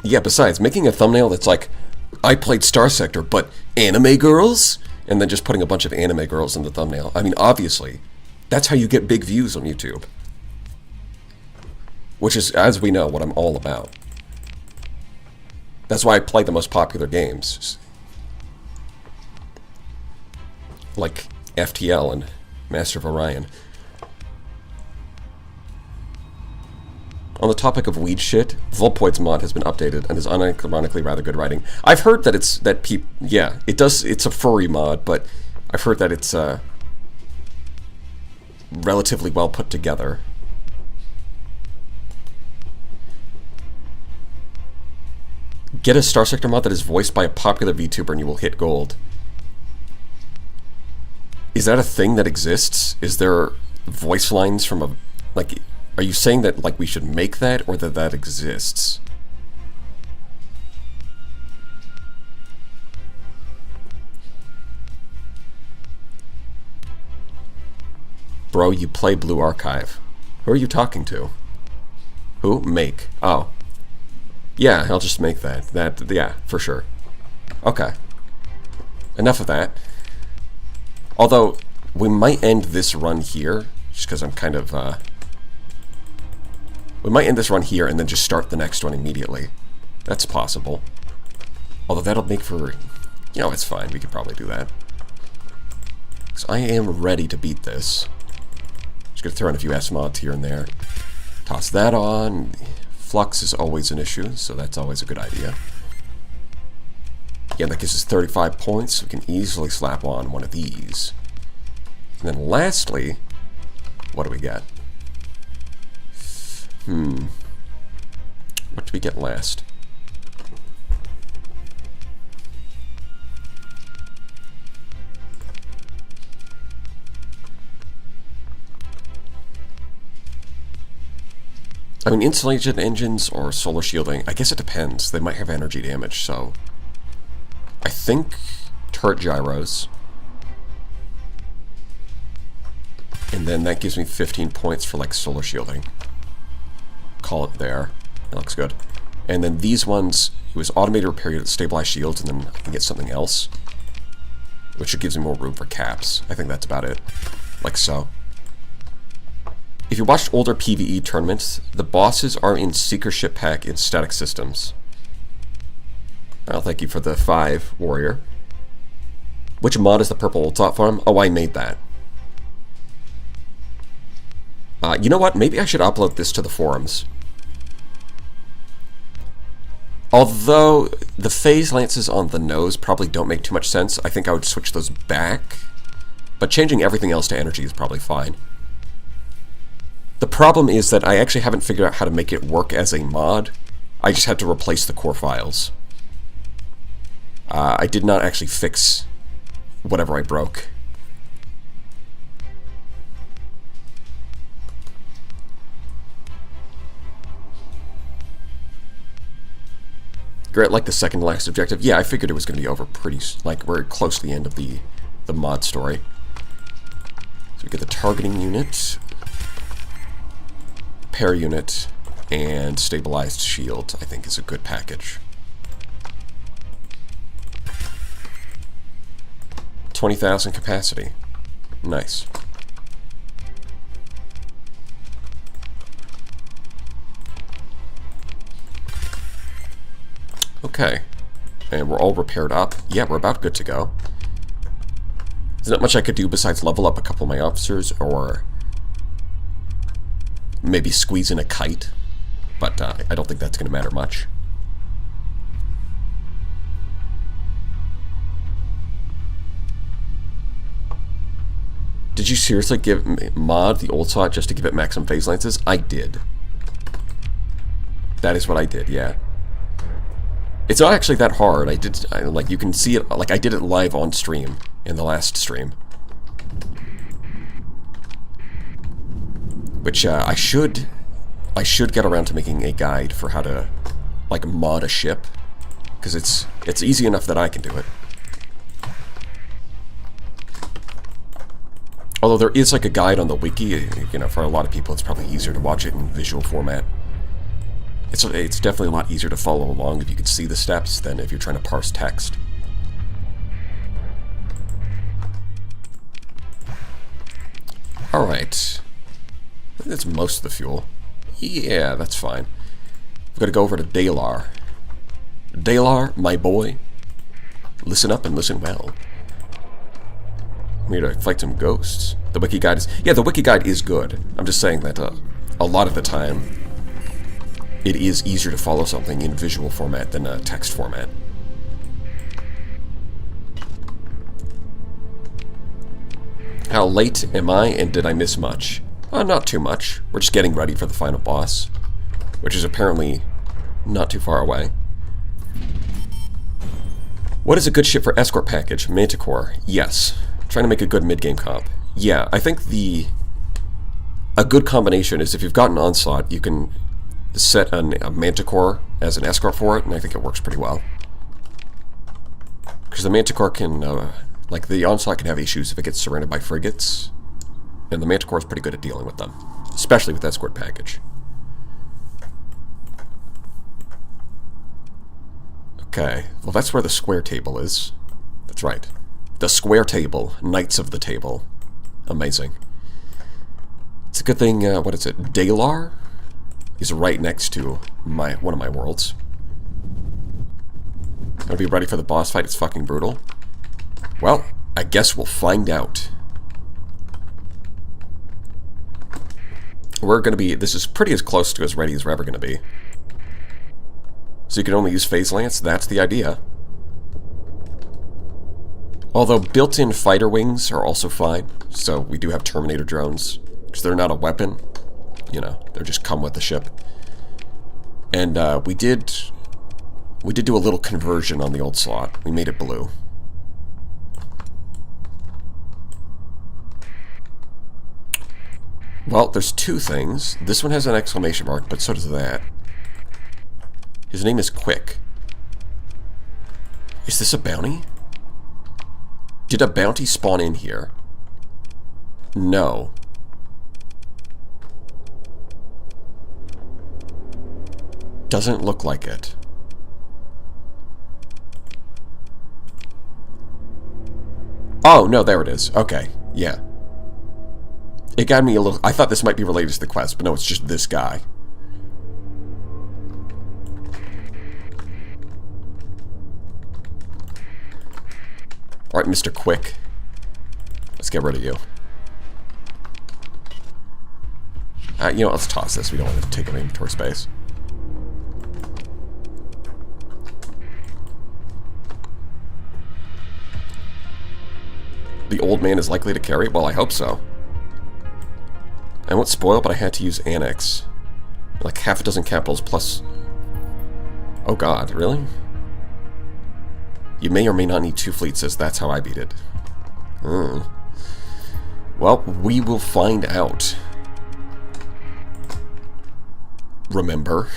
Yeah, besides, making a thumbnail that's like, I played Star Sector, but anime girls? And then just putting a bunch of anime girls in the thumbnail. I mean, obviously, that's how you get big views on YouTube. Which is, as we know, what I'm all about. That's why I play the most popular games. Like FTL and Master of Orion. On the topic of weed shit, Volpoid's mod has been updated and is unironically rather good writing. I've heard that it's yeah, it's a furry mod, but I've heard that it's relatively well put together. Get a Star Sector mod that is voiced by a popular VTuber and you will hit gold. Is that a thing that exists? Is there voice lines from a, like, are you saying that, like, we should make that, or that that exists? Bro, you play Blue Archive. Who are you talking to? Who? Make. Oh. Yeah, I'll just make that. Yeah, for sure. Okay. Enough of that. Although, we might end this run here, just because I'm kind of, we might end this run here and then just start the next one immediately. That's possible. Although that'll make for, you know, it's fine. We could probably do that. So I am ready to beat this. Just gonna throw in a few S mods here and there. Toss that on. Flux is always an issue, so that's always a good idea. Yeah, that gives us 35 points. So we can easily slap on one of these. And then lastly, what do we get? What do we get last? I mean, insulation engines or solar shielding, I guess it depends. They might have energy damage, so I think turret gyros. And then that gives me 15 points for, like, solar shielding. Call it there. That looks good. And then these ones, it was automated repair unit, stabilized shields, and then I can get something else. Which gives me more room for caps. I think that's about it. Like so. If you watched older PvE tournaments, the bosses are in Seeker Ship Pack in Static Systems. I'll thank you for the 5, Warrior. Which mod is the purple top farm? Oh, I made that. You know what? Maybe I should upload this to the forums. Although the phase lances on the nose probably don't make too much sense, I think I would switch those back. But changing everything else to energy is probably fine. The problem is that I actually haven't figured out how to make it work as a mod. I just had to replace the core files. I did not actually fix whatever I broke. Great, like the second last objective. Yeah, I figured it was going to be over pretty, like, we're close to the end of the mod story. So we get the targeting unit, repair unit, and stabilized shield, I think is a good package. 20,000 capacity. Nice. Okay. And we're all repaired up. Yeah, we're about good to go. There's not much I could do besides level up a couple of my officers, or maybe squeeze in a kite, but I don't think that's going to matter much. Did you seriously mod the old slot just to give it maximum phase lances? I did. That is what I did, yeah. It's not actually that hard. Like, you can see it, like, I did it live on stream in the last stream. Which, I should get around to making a guide for how to, like, mod a ship. Because it's easy enough that I can do it. Although there is, like, a guide on the wiki, you know, for a lot of people it's probably easier to watch it in visual format. It's definitely a lot easier to follow along if you can see the steps than if you're trying to parse text. Alright. That's most of the fuel. Yeah, that's fine. We've got to go over to Dalar. Dalar, my boy. Listen up and listen well. I'm here to fight some ghosts. The wiki guide is... Yeah, the wiki guide is good. I'm just saying that a lot of the time it is easier to follow something in visual format than a text format. How late am I, and did I miss much? Not too much. We're just getting ready for the final boss, which is apparently not too far away. What is a good ship for escort package? Manticore. Yes. Trying to make a good mid-game comp. Yeah, I think a good combination is if you've got an Onslaught, you can set a Manticore as an escort for it, and I think it works pretty well. Because the Manticore can, like, the Onslaught can have issues if it gets surrounded by frigates, and the Manticore is pretty good at dealing with them, especially with escort package. Okay, well that's where the square table is. That's right. The square table, Knights of the Table. Amazing. It's a good thing, what is it, Dalar is right next to one of my worlds. Gonna be ready for the boss fight, it's fucking brutal. Well, I guess we'll find out. We're gonna be, this is pretty as close to as ready as we're ever gonna be. So you can only use Phase Lance, that's the idea. Although built-in fighter wings are also fine, so we do have Terminator drones, because they're not a weapon, you know, they just come with the ship. And we did do a little conversion on the old slot. We made it blue. Well, there's two things. This one has an exclamation mark, but so does that. His name is Quick. Is this a bounty? Did a bounty spawn in here? No. Doesn't look like it. Oh, no, there it is. Okay, yeah. It got me a little... I thought this might be related to the quest, but no, it's just this guy. Alright, Mr. Quick. Let's get rid of you. You know what, let's toss this. We don't want to take up inventory space. The old man is likely to carry? Well, I hope so. I won't spoil, but I had to use Annex. Like half a dozen capitals plus... Oh god, really? You may or may not need 2 fleets, as that's how I beat it. Well, we will find out. Remember.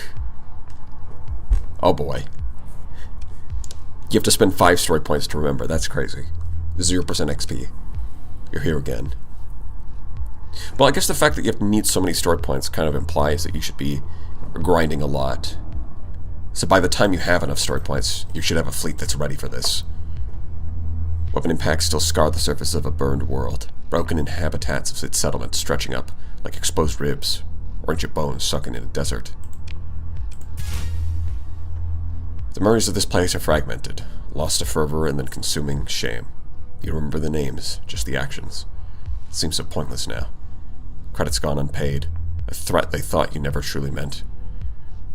Oh boy. You have to spend 5 story points to remember. That's crazy. 0% XP. You're here again. Well, I guess the fact that you have to need so many story points kind of implies that you should be grinding a lot. So by the time you have enough story points, you should have a fleet that's ready for this. Weapon impacts still scar the surface of a burned world. Broken in habitats of its settlement stretching up like exposed ribs or ancient bones sunken in a desert. The memories of this place are fragmented, lost to fervor and then consuming shame. You remember the names, just the actions. It seems so pointless now. Credits gone unpaid. A threat they thought you never truly meant.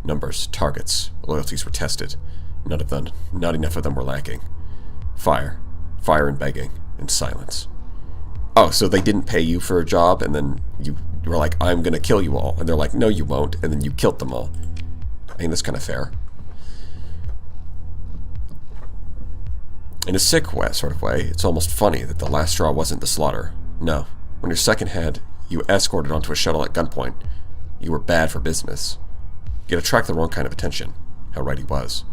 Numbers, targets, loyalties were tested. Not enough of them were lacking. Fire and begging, and silence. Oh, so they didn't pay you for a job, and then you were like, I'm going to kill you all. And they're like, no, you won't. And then you killed them all. I think that's kind of fair. In a sick sort of way, it's almost funny that the last straw wasn't the slaughter. No. When your second had you escorted onto a shuttle at gunpoint, you were bad for business. You'd attract the wrong kind of attention. How right he was.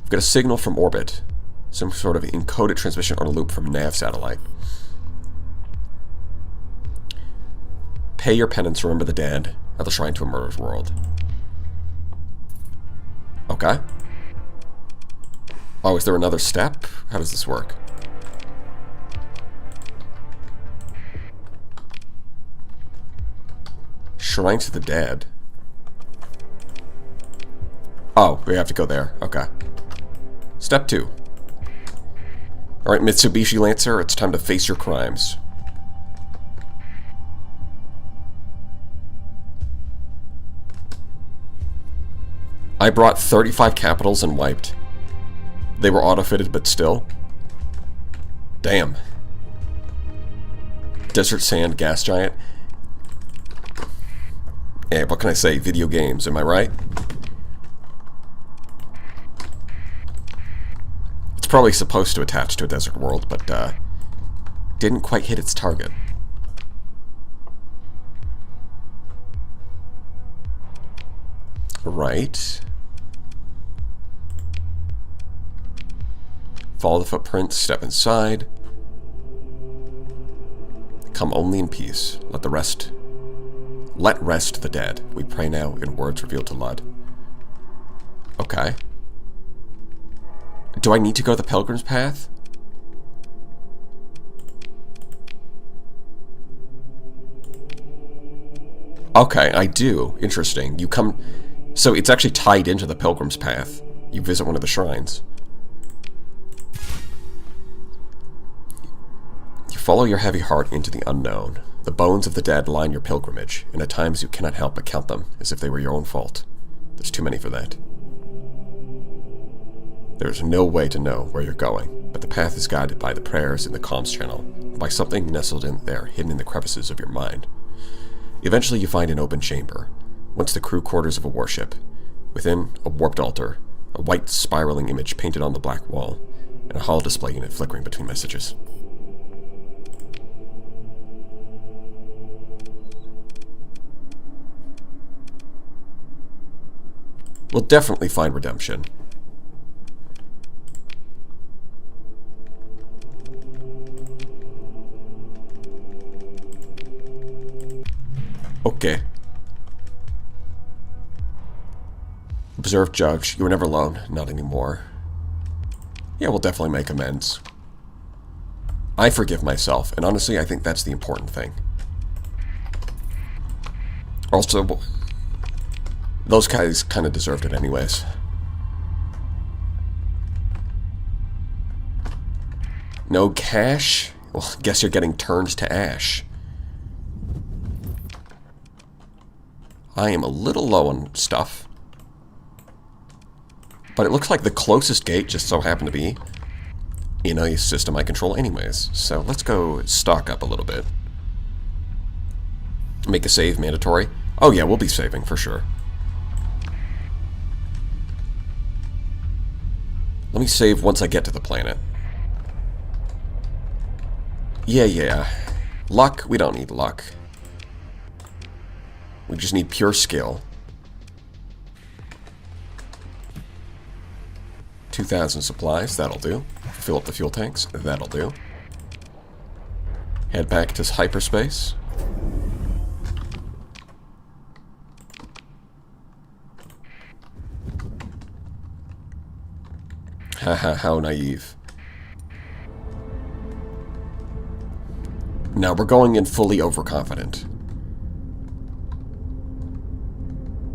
We've got a signal from orbit. Some sort of encoded transmission on a loop from a nav satellite. Pay your penance, remember the dead, at the shrine to a murder's world. Okay. Oh, is there another step? How does this work? Shrine to the dead. Oh, we have to go there. Okay. Step 2. Alright, Mitsubishi Lancer, it's time to face your crimes. I brought 35 capitals and wiped. They were auto-fitted, but still. Damn. Desert Sand Gas Giant. Hey, what can I say? Video games, am I right? It's probably supposed to attach to a desert world, but didn't quite hit its target. Right. Follow the footprints, step inside. Come only in peace. Let rest the dead. We pray now in words revealed to Lud. Okay. Do I need to go the Pilgrim's Path? Okay, I do. Interesting. You come... So it's actually tied into the Pilgrim's Path. You visit one of the shrines. You follow your heavy heart into the unknown. The bones of the dead line your pilgrimage, and at times you cannot help but count them as if they were your own fault. There's too many for that. There's no way to know where you're going, but the path is guided by the prayers in the comms channel, by something nestled in there, hidden in the crevices of your mind. Eventually you find an open chamber, once the crew quarters of a warship. Within, a warped altar, a white spiraling image painted on the black wall, and a holo display unit flickering between messages. We'll definitely find redemption. Okay. Observe Judge, you were never alone. Not anymore. Yeah, we'll definitely make amends. I forgive myself, and honestly, I think that's the important thing. Also, those guys kind of deserved it anyways. No cash? Well, guess you're getting turned to ash. I am a little low on stuff. But it looks like the closest gate just so happened to be in a system I control anyways. So let's go stock up a little bit. Make a save mandatory. Oh yeah, we'll be saving for sure. Let me save once I get to the planet. Yeah. Luck? We don't need luck. We just need pure skill. 2,000 supplies, that'll do. Fill up the fuel tanks, that'll do. Head back to hyperspace. Haha, how naive. Now we're going in fully overconfident.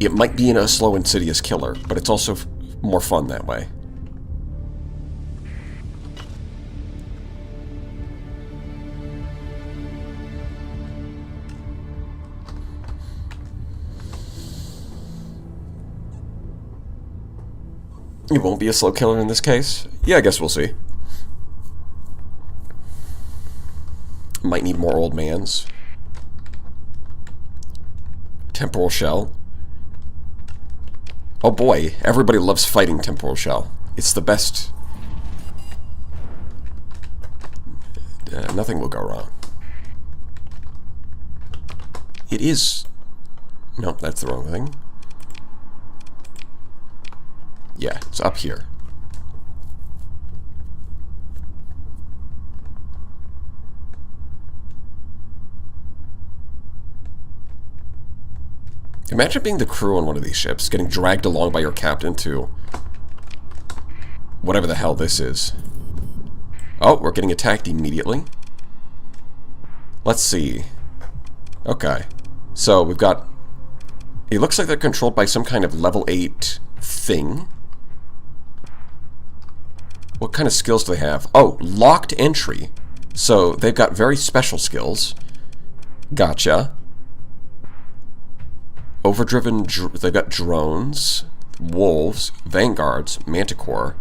It might be in a slow, insidious killer, but it's also more fun that way. It won't be a slow killer in this case? Yeah, I guess we'll see. Might need more old mans. Temporal shell. Oh boy, everybody loves fighting temporal shell. It's the best. Nothing will go wrong. It is... Nope, that's the wrong thing. Yeah, it's up here. Imagine being the crew on one of these ships, getting dragged along by your captain to whatever the hell this is. Oh, we're getting attacked immediately. Let's see. Okay. So, we've got... It looks like they're controlled by some kind of level 8 thing. What kind of skills do they have? Oh, locked entry. So, they've got very special skills. Gotcha. Overdriven... They've got drones, wolves, vanguards, manticore,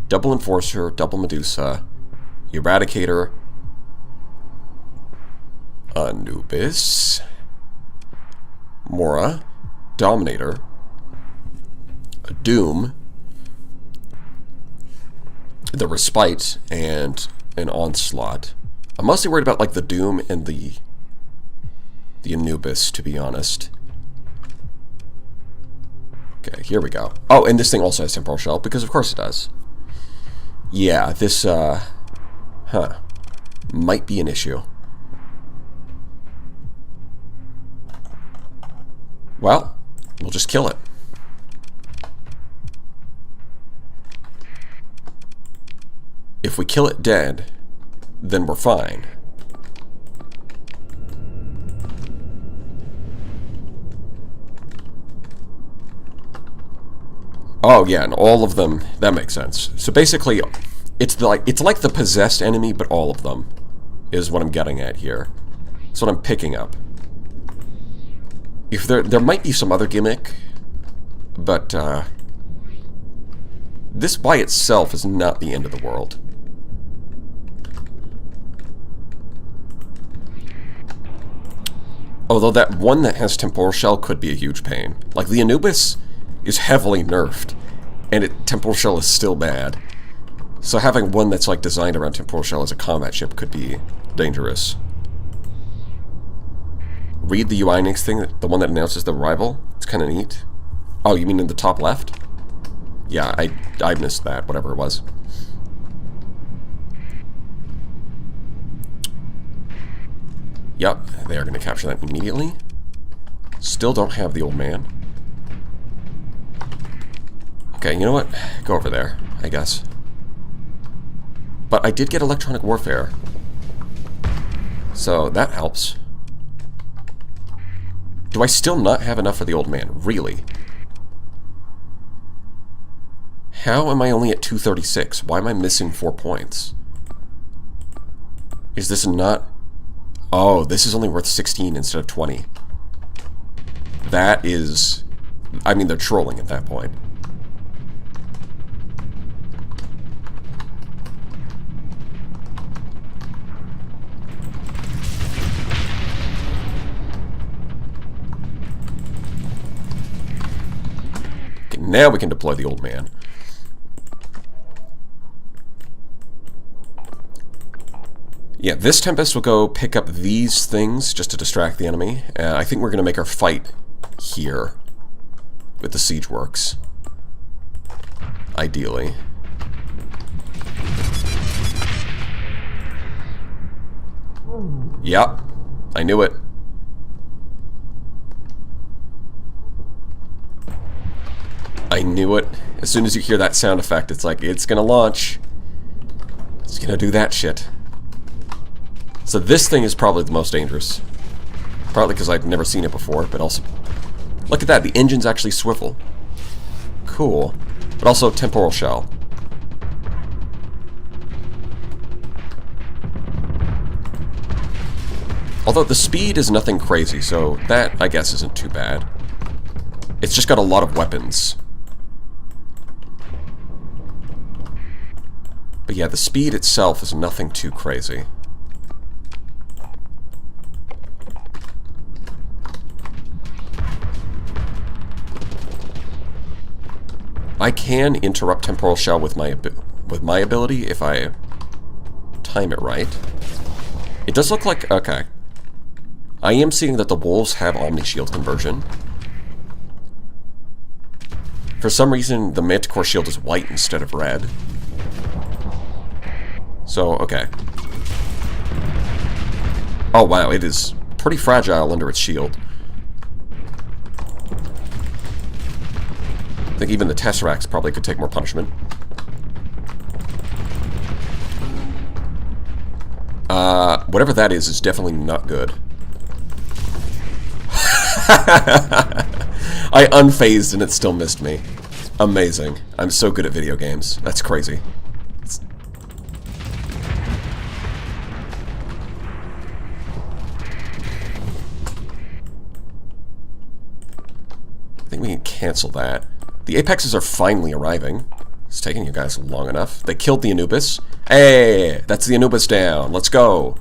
double enforcer, double medusa, eradicator, Anubis, Mora, Dominator, Doom, the Respite, and an Onslaught. I'm mostly worried about like the Doom and the Anubis, to be honest. Okay, here we go. Oh, and this thing also has temporal shell, because of course it does. Yeah, this, might be an issue. Well, we'll just kill it. If we kill it dead, then we're fine. Oh yeah, and all of them, that makes sense. So basically, it's like the possessed enemy, but all of them is what I'm getting at here. That's what I'm picking up. If there might be some other gimmick, but this by itself is not the end of the world. Although that one that has temporal shell could be a huge pain. Like the Anubis is heavily nerfed, and temporal shell is still bad. So having one that's like designed around temporal shell as a combat ship could be dangerous. Read the UI next thing, the one that announces the arrival. It's kind of neat. Oh, you mean in the top left? Yeah, I missed that, whatever it was. Yep, they are going to capture that immediately. Still don't have the old man. Okay, you know what? Go over there, I guess. But I did get electronic warfare. So that helps. Do I still not have enough for the old man? Really? How am I only at 236? Why am I missing 4 points? Is this not... Oh, this is only worth 16 instead of 20. That is... I mean, they're trolling at that point. Okay, now we can deploy the old man. Yeah, this Tempest will go pick up these things just to distract the enemy. I think we're going to make our fight here with the siege works. Ideally. Yep, I knew it. I knew it. As soon as you hear that sound effect, it's like, it's going to launch. It's going to do that shit. So this thing is probably the most dangerous. Partly because I've never seen it before, but also... Look at that, the engines actually swivel. Cool. But also temporal shell. Although the speed is nothing crazy, so that, I guess, isn't too bad. It's just got a lot of weapons. But yeah, the speed itself is nothing too crazy. I can interrupt temporal shell with my ability if I time it right. It does look like... Okay. I am seeing that the wolves have Omni-Shield conversion. For some reason, the Manticore shield is white instead of red. So, okay. Oh, wow, it is pretty fragile under its shield. I think even the Tesseracts probably could take more punishment. Whatever that is definitely not good. I unfazed and it still missed me. Amazing. I'm so good at video games. That's crazy. I think we can cancel that. The Apexes are finally arriving. It's taking you guys long enough. They killed the Anubis. Hey, that's the Anubis down. Let's go.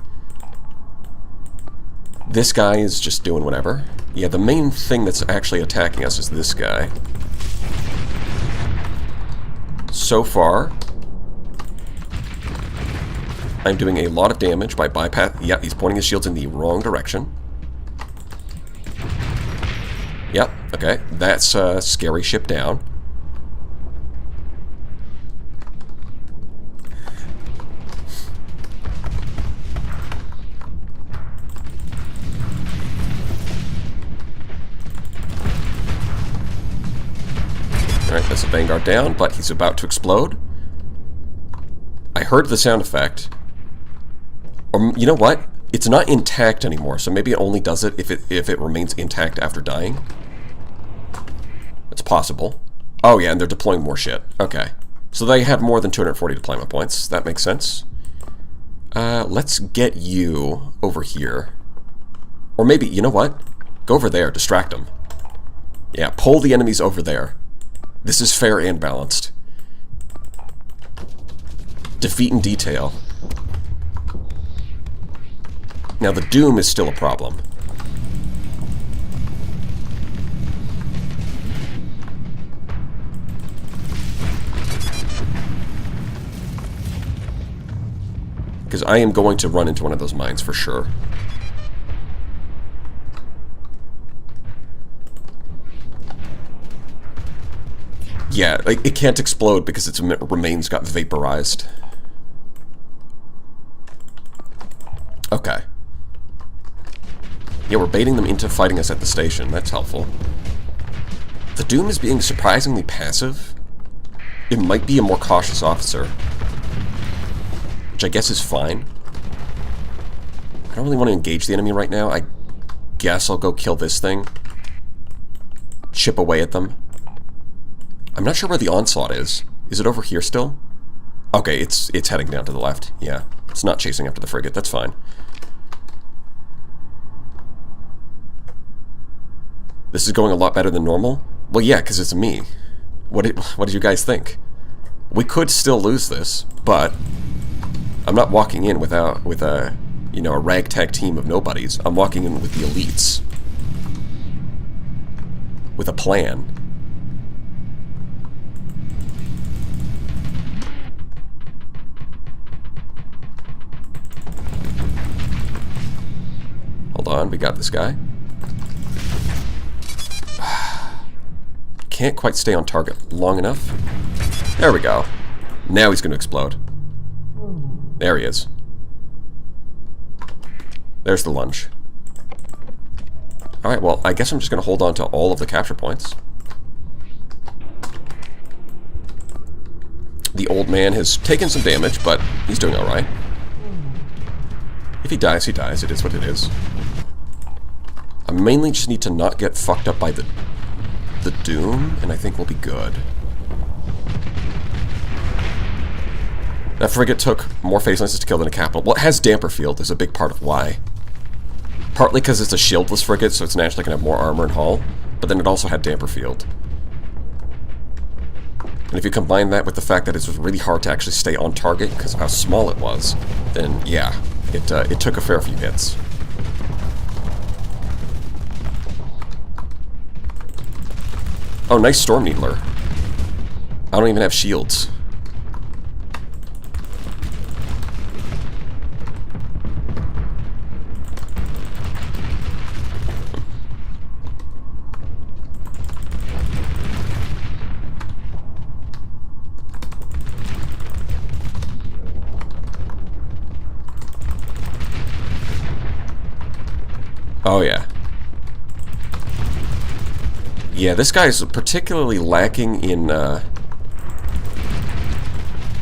This guy is just doing whatever. Yeah, the main thing that's actually attacking us is this guy. So far, I'm doing a lot of damage by bypass. Yeah, he's pointing his shields in the wrong direction. Yep, okay. That's a scary ship down. Alright, that's a Vanguard down, but he's about to explode. I heard the sound effect. Or, you know what? It's not intact anymore, so maybe it only does it if it remains intact after dying. It's possible. Oh yeah, and they're deploying more shit. Okay. So they have more than 240 deployment points. That makes sense. Let's get you over here. Or maybe, you know what? Go over there, distract them. Yeah, pull the enemies over there. This is fair and balanced. Defeat in detail. Now the Doom is still a problem. Because I am going to run into one of those mines for sure. Yeah, like, it can't explode because its remains got vaporized. Okay. Yeah, we're baiting them into fighting us at the station. That's helpful. The Doom is being surprisingly passive. It might be a more cautious officer. Which I guess is fine. I don't really want to engage the enemy right now. I guess I'll go kill this thing. Chip away at them. I'm not sure where the Onslaught is. Is it over here still? Okay, it's heading down to the left. Yeah, it's not chasing after the frigate. That's fine. This is going a lot better than normal? Well, yeah, because it's me. What did you guys think? We could still lose this, but I'm not walking in with a ragtag team of nobodies. I'm walking in with the elites. With a plan. Hold on, we got this guy. Can't quite stay on target long enough. There we go. Now he's going to explode. There he is. There's the lunge. Alright, well, I guess I'm just going to hold on to all of the capture points. The old man has taken some damage, but he's doing alright. If he dies, he dies. It is what it is. I mainly just need to not get fucked up by the Doom, and I think we'll be good. That frigate took more phase lenses to kill than a capital. Well, it has damper field is a big part of why. Partly because it's a shieldless frigate, so it's naturally going to have more armor and hull, but then it also had damper field. And if you combine that with the fact that it was really hard to actually stay on target because of how small it was, then yeah, it took a fair few hits. Oh, nice Storm Needler. I don't even have shields. Oh, yeah. Yeah, this guy is particularly lacking in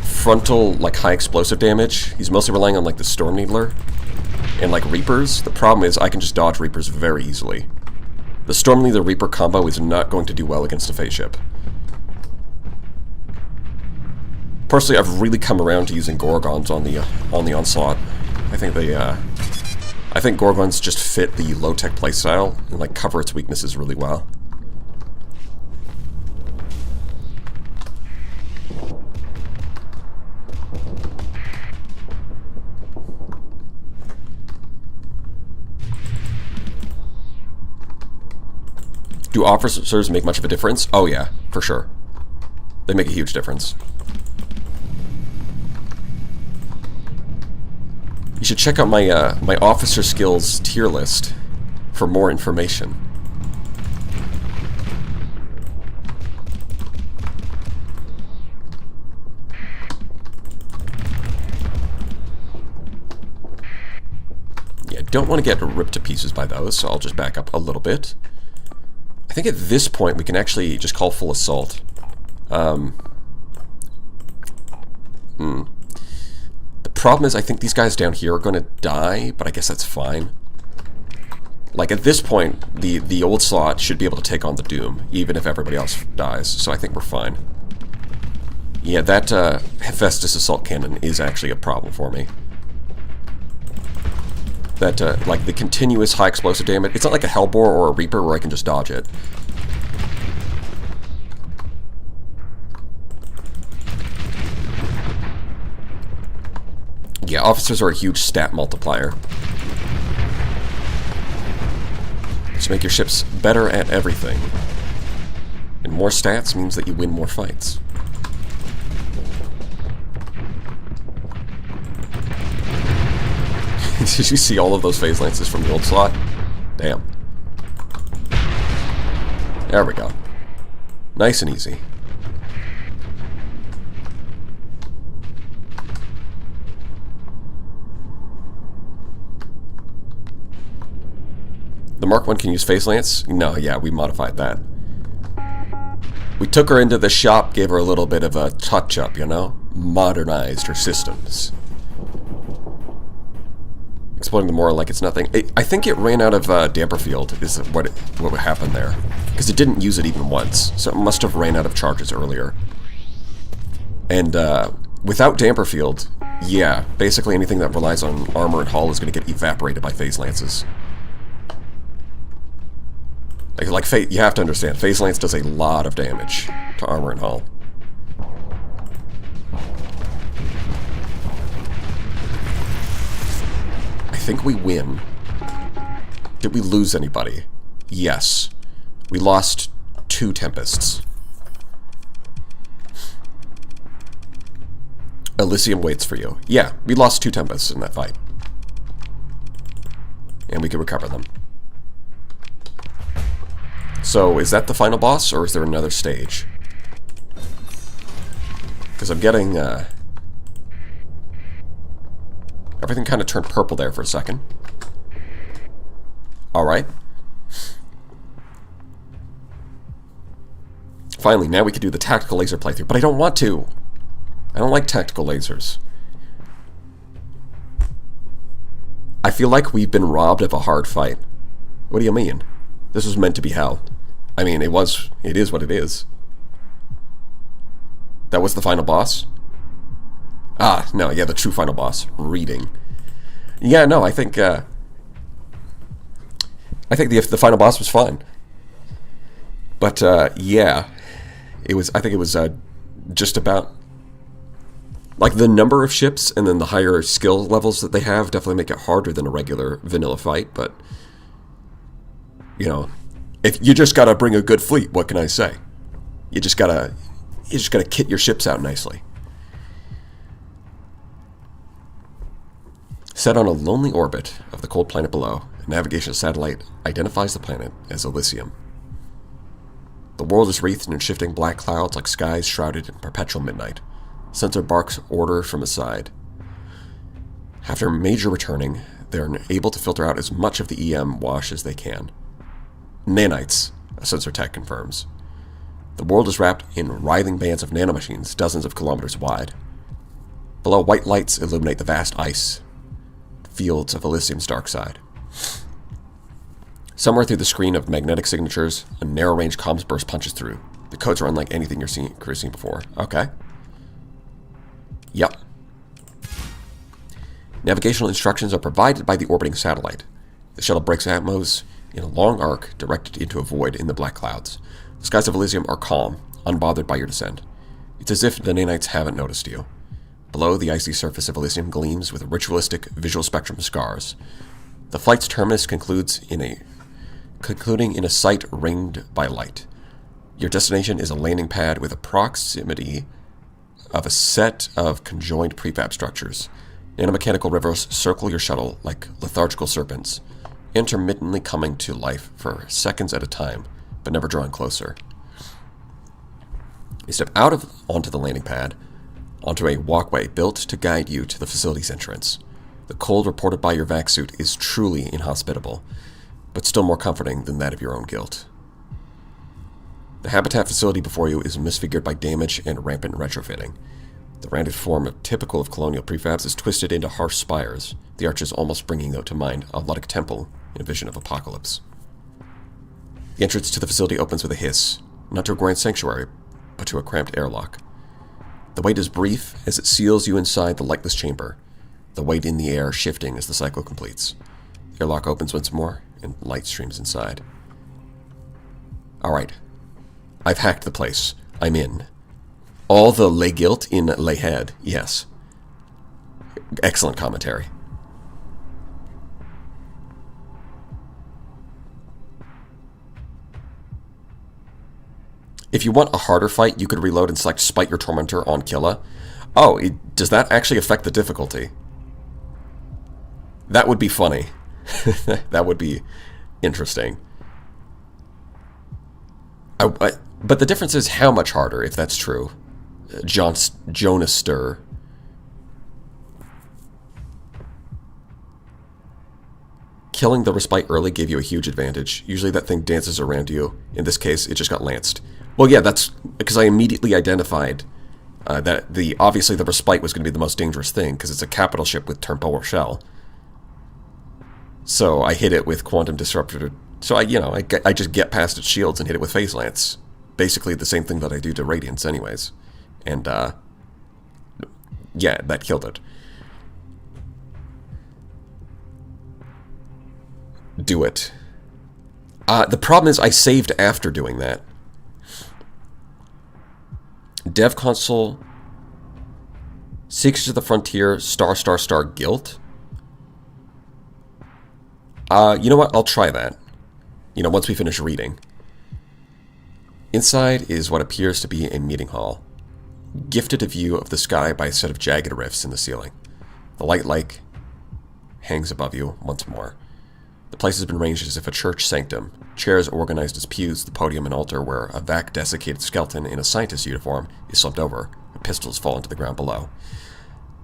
frontal, like, high explosive damage. He's mostly relying on, like, the Storm Needler and, like, Reapers. The problem is I can just dodge Reapers very easily. The Storm Needler Reaper combo is not going to do well against a phase ship. Personally, I've really come around to using Gorgons on the Onslaught. I think Gorgons just fit the low-tech playstyle and, like, cover its weaknesses really well. Do officers make much of a difference? Oh yeah, for sure. They make a huge difference. You should check out my my officer skills tier list for more information. Yeah, don't want to get ripped to pieces by those, so I'll just back up a little bit. I think at this point we can actually just call full assault. The problem is I think these guys down here are going to die, but I guess that's fine. Like, at this point, the old slot should be able to take on the Doom, even if everybody else dies, so I think we're fine. Yeah, that Hephaestus Assault Cannon is actually a problem for me. That, like, the continuous high explosive damage, it's not like a Hellbore or a Reaper where I can just dodge it. Yeah, officers are a huge stat multiplier. Just make your ships better at everything. And more stats means that you win more fights. Did you see all of those phase lances from the old slot? Damn. There we go. Nice and easy. The Mark 1 can use phase lance? No, yeah, we modified that. We took her into the shop, gave her a little bit of a touch-up, you know? Modernized her systems. Exploiting the more like it's nothing. I think it ran out of damper field is what happened there. Because it didn't use it even once. So it must have ran out of charges earlier. And without damper field, yeah, basically anything that relies on armor and hull is going to get evaporated by phase lances. Like you have to understand, phase lance does a lot of damage to armor and hull. I think we win. Did we lose anybody? Yes. We lost 2 Tempests. Elysium waits for you. Yeah, we lost 2 Tempests in that fight. And we can recover them. So, is that the final boss, or is there another stage? Because I'm getting, everything kind of turned purple there for a second. Alright. Finally, now we can do the tactical laser playthrough, but I don't want to! I don't like tactical lasers. I feel like we've been robbed of a hard fight. What do you mean? This was meant to be hell. I mean, it is what it is. That was the final boss? Ah, no, yeah, the true final boss. Reading. Yeah, no, I think the final boss was fine. But, yeah. I think it was just about... Like, the number of ships and then the higher skill levels that they have definitely make it harder than a regular vanilla fight, but... You know... If you just gotta bring a good fleet, what can I say? You just gotta You just got to kit your ships out nicely. Set on a lonely orbit of the cold planet below, a navigation satellite identifies the planet as Elysium. The world is wreathed in shifting black clouds like skies shrouded in perpetual midnight. Sensor barks order from his side. After major returning, they're able to filter out as much of the EM wash as they can. Nanites, a sensor tech confirms. The world is wrapped in writhing bands of nanomachines dozens of kilometers wide. Below, white lights illuminate the vast ice fields of Elysium's dark side. Somewhere through the screen of magnetic signatures, a narrow-range comms burst punches through. The codes are unlike anything you've seen before. Okay. Yep. Navigational instructions are provided by the orbiting satellite. The shuttle breaks atmos in a long arc directed into a void in the black clouds. The skies of Elysium are calm, unbothered by your descent. It's as if the nanites haven't noticed you. Below, the icy surface of Elysium gleams with ritualistic visual spectrum scars. The flight's terminus concluding in a site ringed by light. Your destination is a landing pad with a proximity of a set of conjoined prefab structures. Nanomechanical rivers circle your shuttle like lethargical serpents, intermittently coming to life for seconds at a time, but never drawing closer. You step onto the landing pad, onto a walkway built to guide you to the facility's entrance. The cold reported by your vac suit is truly inhospitable, but still more comforting than that of your own guilt. The habitat facility before you is misfigured by damage and rampant retrofitting. The rounded form typical of colonial prefabs is twisted into harsh spires, the arches almost bringing to mind a Ludic temple in a vision of apocalypse. The entrance to the facility opens with a hiss, not to a grand sanctuary, but to a cramped airlock. The wait is brief as it seals you inside the lightless chamber, the weight in the air shifting as the cycle completes. The airlock opens once more, and light streams inside. Alright. I've hacked the place. I'm in. All the lay guilt in lay head, yes. Excellent commentary. If you want a harder fight, you could reload and select Spite Your Tormentor on Killa. Oh, does that actually affect the difficulty? That would be funny. That would be interesting. But the difference is how much harder, if that's true. Jonas Stir. Killing the respite early gave you a huge advantage. Usually that thing dances around you. In this case, it just got lanced. Well, yeah, that's because I immediately identified that obviously the respite was going to be the most dangerous thing because it's a capital ship with turnpower shell. So I hit it with quantum disruptor. So I just get past its shields and hit it with phase lance. Basically the same thing that I do to Radiance anyways. And yeah, that killed it. Do it. The problem is I saved after doing that. Dev console Seekers of the Frontier *** guilt. You know what? I'll try that. Once we finish reading. Inside is what appears to be a meeting hall, gifted a view of the sky by a set of jagged rifts in the ceiling. The light hangs above you once more. The place has been arranged as if a church sanctum. Chairs organized as pews, the podium and altar where a vac-desiccated skeleton in a scientist's uniform is slumped over, and pistols fall into the ground below.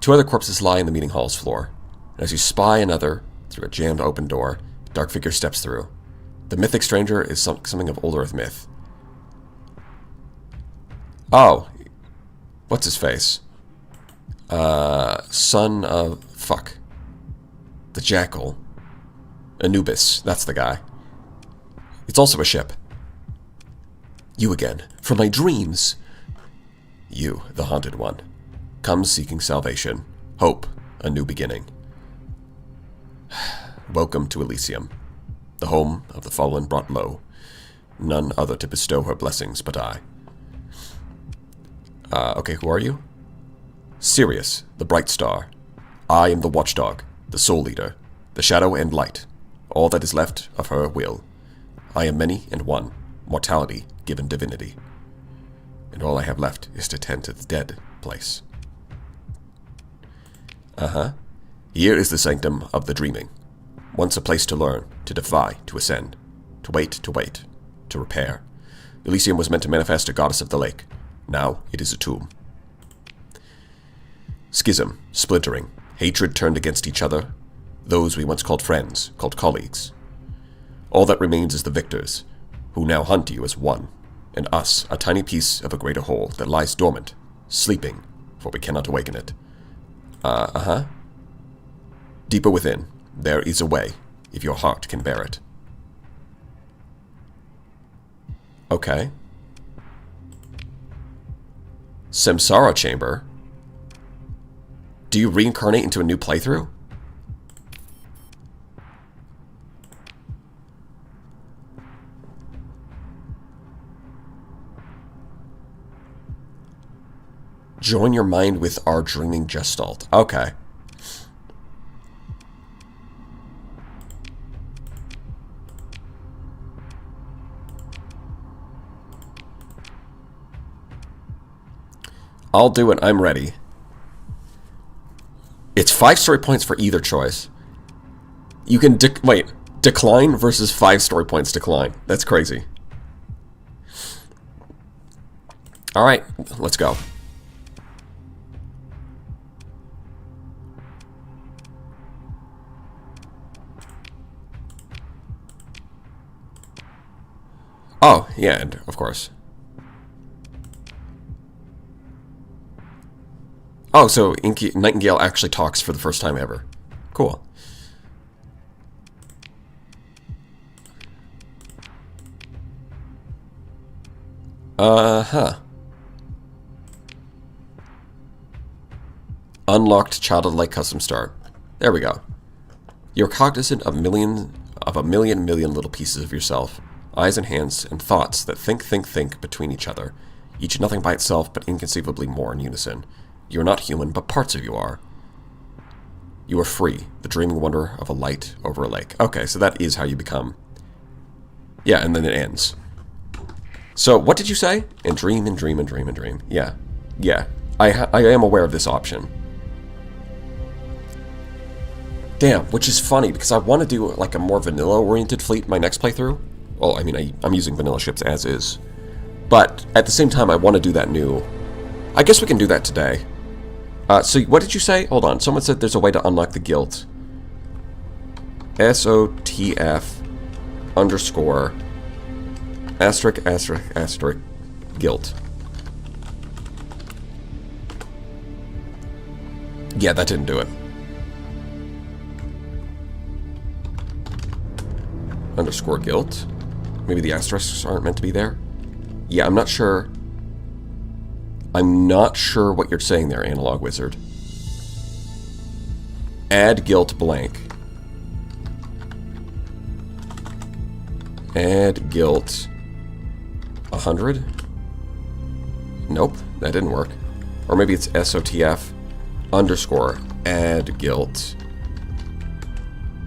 2 other corpses lie in the meeting hall's floor, and as you spy another through a jammed open door, a dark figure steps through. The mythic stranger is something of old Earth myth. Oh, what's his face? Son of... fuck. The Jackal. Anubis, that's the guy. It's also a ship. You again, from my dreams. You, the haunted one, comes seeking salvation, hope, a new beginning. Welcome to Elysium, the home of the fallen brought low, none other to bestow her blessings but I. Okay, who are you? Sirius, the bright star. I am the watchdog, the soul leader, the shadow and light, all that is left of her will. I am many and one, mortality given divinity. and all I have left is to tend to the dead place. Uh-huh. Here is the sanctum of the dreaming. Once a place to learn, to defy, to ascend, to wait, to repair. Elysium was meant to manifest a goddess of the lake. Now it is a tomb. Schism, splintering, hatred turned against each other. Those we once called friends, called colleagues. All that remains is the victors, who now hunt you as one, and us, a tiny piece of a greater whole that lies dormant, sleeping, for we cannot awaken it. Uh-huh. Deeper within, there is a way, if your heart can bear it. Okay. Samsara Chamber? Do you reincarnate into a new playthrough? Join your mind with our dreaming gestalt. Okay. I'll do it. I'm ready. It's 5 story points for either choice. You can decline versus 5 story points decline. That's crazy. All right, let's go. Oh, yeah, and of course. Oh, so Nightingale actually talks for the first time ever. Cool. Uh-huh. Unlocked childlike custom start. There we go. You're cognizant of a million little pieces of yourself. Eyes and hands and thoughts that think between each other. Each nothing by itself, but inconceivably more in unison. You are not human, but parts of you are. You are free, the dreaming wonder of a light over a lake. Okay, so that is how you become. Yeah, and then it ends. So, what did you say? And dream and dream and dream and dream. Yeah. Yeah. I am aware of this option. Damn, which is funny, because I want to do like a more vanilla-oriented fleet in my next playthrough. Well, I mean, I'm using vanilla ships as is. But at the same time, I want to do that new. I guess we can do that today. So what did you say? Hold on. Someone said there's a way to unlock the guilt. SOTF _ *** guilt. Yeah, that didn't do it. _ guilt. Maybe the asterisks aren't meant to be there. Yeah, I'm not sure. I'm not sure what you're saying there, Analog Wizard. Add guilt blank. Add guilt 100? Nope, that didn't work. Or maybe it's SOTF _ add guilt.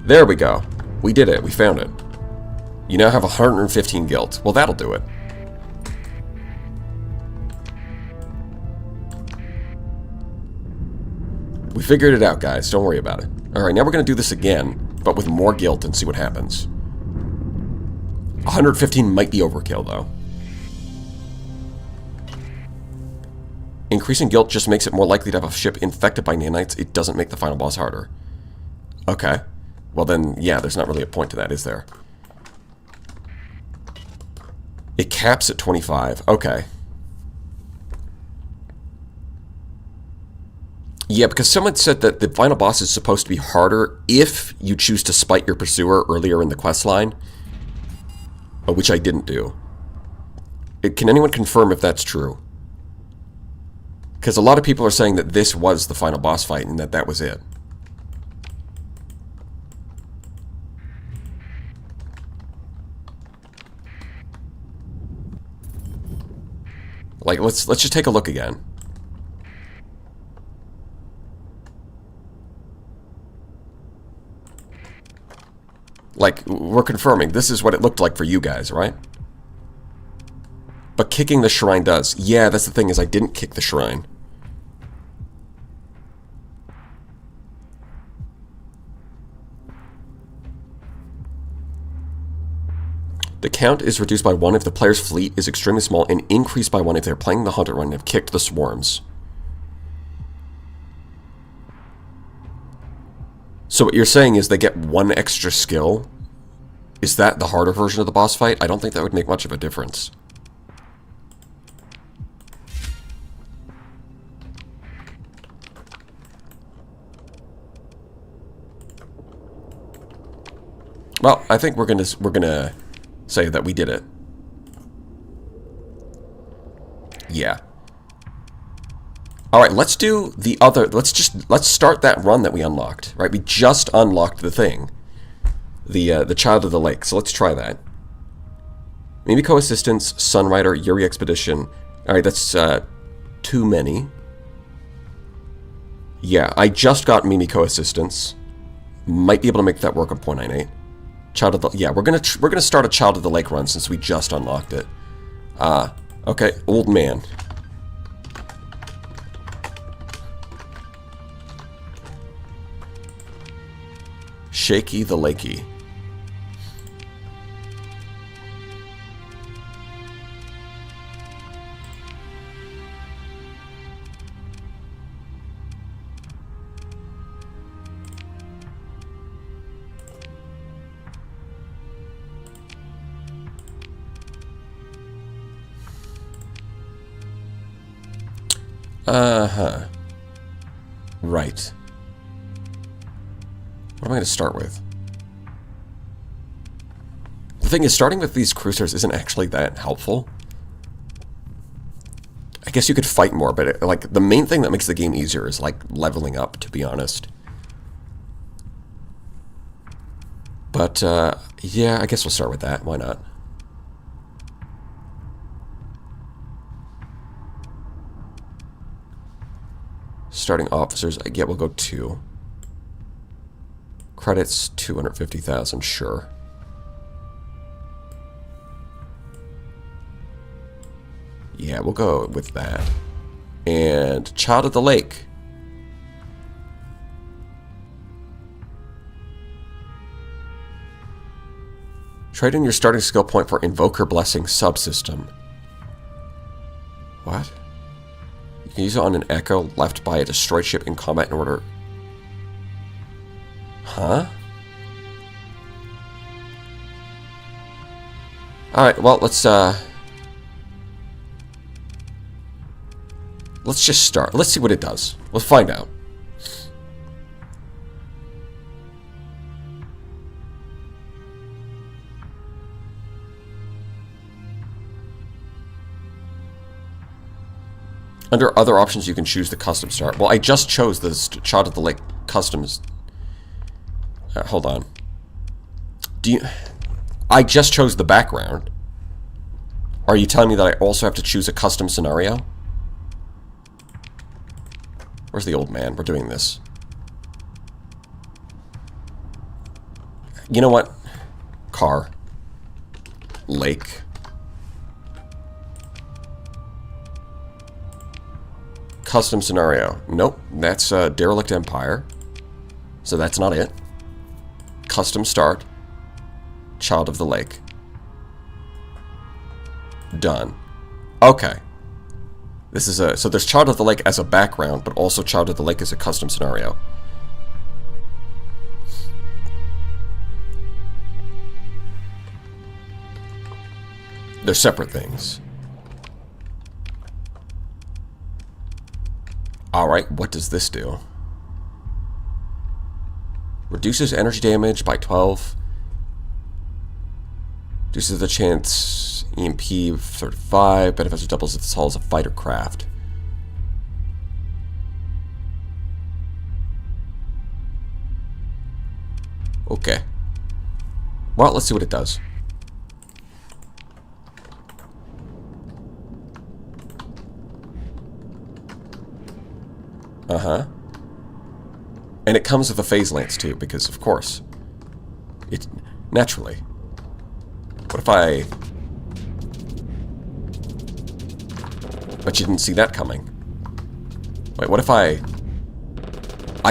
There we go. We did it. We found it. You now have 115 guilt. Well, that'll do it. We figured it out, guys. Don't worry about it. Alright, now we're going to do this again, but with more guilt and see what happens. 115 might be overkill, though. Increasing guilt just makes it more likely to have a ship infected by nanites. It doesn't make the final boss harder. Okay. Well then, yeah, there's not really a point to that, is there? It caps at 25. Okay. Yeah, because someone said that the final boss is supposed to be harder if you choose to spite your pursuer earlier in the quest line, which I didn't do. Can anyone confirm if that's true? Because a lot of people are saying that this was the final boss fight and that was it. Like, let's just take a look again. Like, we're confirming this is what it looked like for you guys, right? But kicking the shrine does. Yeah, that's the thing, is I didn't kick the shrine. The count is reduced by 1 if the player's fleet is extremely small, and increased by 1 if they're playing the Haunted Run and have kicked the swarms. So what you're saying is they get 1 extra skill? Is that the harder version of the boss fight? I don't think that would make much of a difference. Well, I think we're gonna say that we did it. Yeah. All right, let's do the other. Let's start that run that we unlocked. Right, we just unlocked the thing, the Child of the Lake. So let's try that. Mimiko Assistance, Sunrider, Yuri Expedition. All right, that's too many. Yeah, I just got Mimiko Assistance. Might be able to make that work on .98. Child of the... Yeah, we're gonna start a Child of the Lake run since we just unlocked it. Okay, old man. Shaky the Lakey. Uh-huh. Right. What am I going to start with? The thing is, starting with these cruisers isn't actually that helpful. I guess you could fight more, but like the main thing that makes the game easier is like leveling up, to be honest. But yeah, I guess we'll start with that. Why not? Starting officers, I get we'll go 2. Credits 250,000, sure. Yeah, we'll go with that. And Child of the Lake. Trade in your starting skill point for Invoker Blessing subsystem. What? You can use it on an echo left by a destroyed ship in combat in order... Huh? Alright, well, let's just start. Let's see what it does. We'll find out. Under other options, you can choose the custom start. Well, I just chose the Child of the Lake customs. Hold on. I just chose the background. Are you telling me that I also have to choose a custom scenario? Where's the old man? We're doing this. You know what? Car. Lake. Custom scenario. Nope. That's Derelict Empire. So that's not it. Custom start. Child of the Lake. Done. Okay. This is so there's Child of the Lake as a background, but also Child of the Lake as a custom scenario. They're separate things. Alright, what does this do? Reduces energy damage by 12. Reduces the chance EMP of 35. Benefits doubles if this hull is a fighter craft. Okay. Well, let's see what it does. Uh-huh. And it comes with a phase lance too, because of course. It naturally. What if I... But you didn't see that coming. Wait, what if I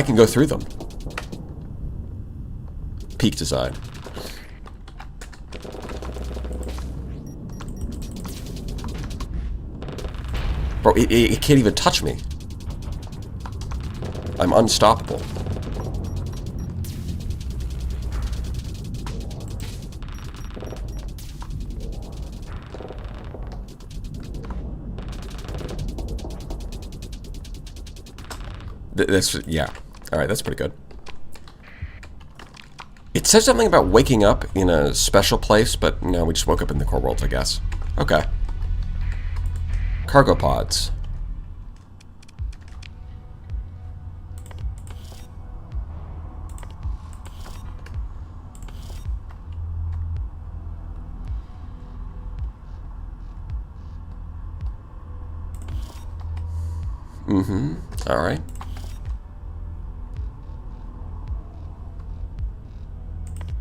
can go through them. Peek design. Bro, it can't even touch me. I'm unstoppable. Yeah. Alright, that's pretty good. It says something about waking up in a special place, but no, we just woke up in the core worlds, I guess. Okay. Cargo pods. Mm-hmm. Alright.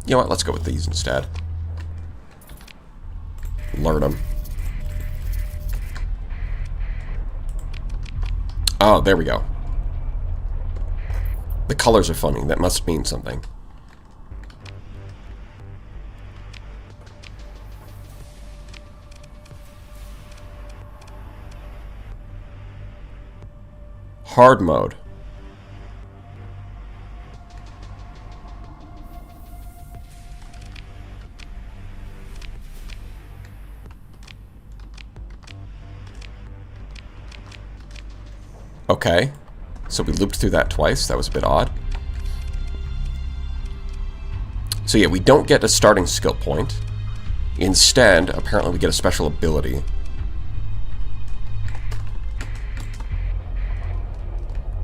You know what? Let's go with these instead. Learn them. Oh, there we go. The colors are funny. That must mean something. Hard mode. Okay, so we looped through that twice. That was a bit odd. So yeah, we don't get a starting skill point. Instead, apparently we get a special ability.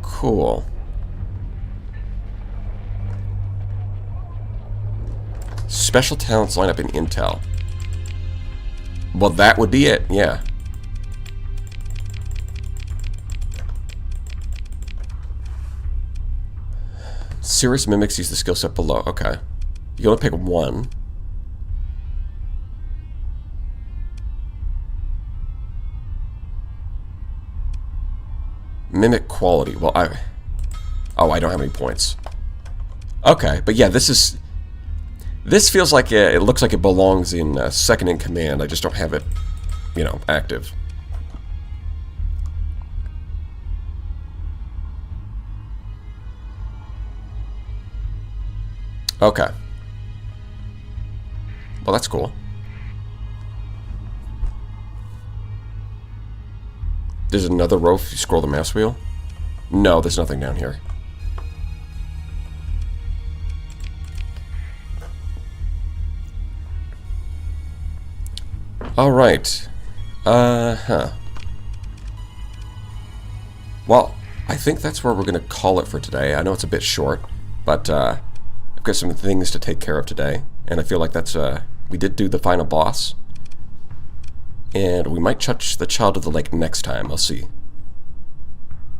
Cool. Special talents line up in Intel. Well, that would be it, yeah. Serious mimics use the skill set below. Okay. You can only pick one. Mimic quality. Well, oh, I don't have any points. Okay, but yeah, this feels like it looks like it belongs in second in command. I just don't have it, you know, active. Okay. Well, that's cool. There's another row if you scroll the mouse wheel. No, there's nothing down here. Alright. Well, I think that's where we're going to call it for today. I know it's a bit short, but I've got some things to take care of today, and I feel like that's, we did do the final boss. And we might touch the Child of the Lake next time, I'll see.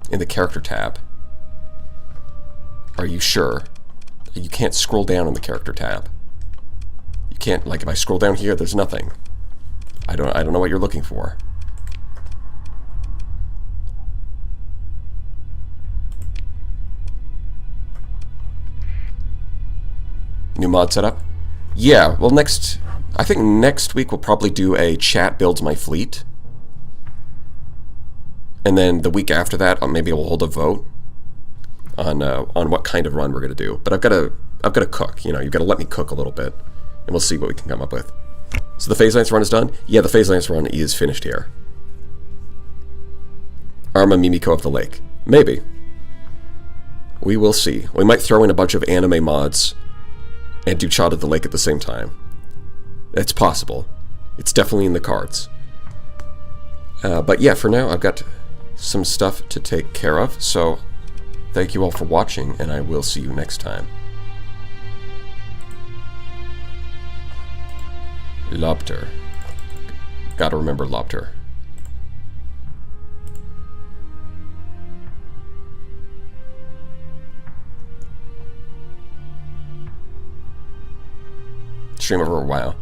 In the character tab. Are you sure? You can't scroll down in the character tab. You can't, like, if I scroll down here, there's nothing. I don't know what you're looking for. New mod setup? Yeah, well I think next week we'll probably do a chat builds my fleet. And then the week after that, maybe we'll hold a vote on what kind of run we're going to do. But I've got to cook, you know, you've got to let me cook a little bit. And we'll see what we can come up with. So the Phase Lance run is done? Yeah, the Phase Lance run is finished here. Arma Mimiko of the Lake. Maybe. We will see. We might throw in a bunch of anime mods and do Child of the Lake at the same time. It's possible. It's definitely in the cards. But yeah, for now, I've got some stuff to take care of, so thank you all for watching, and I will see you next time. Lobter. Gotta remember Lobter. Stream over a while.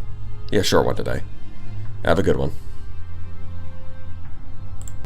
Yeah, short one today. Have a good one.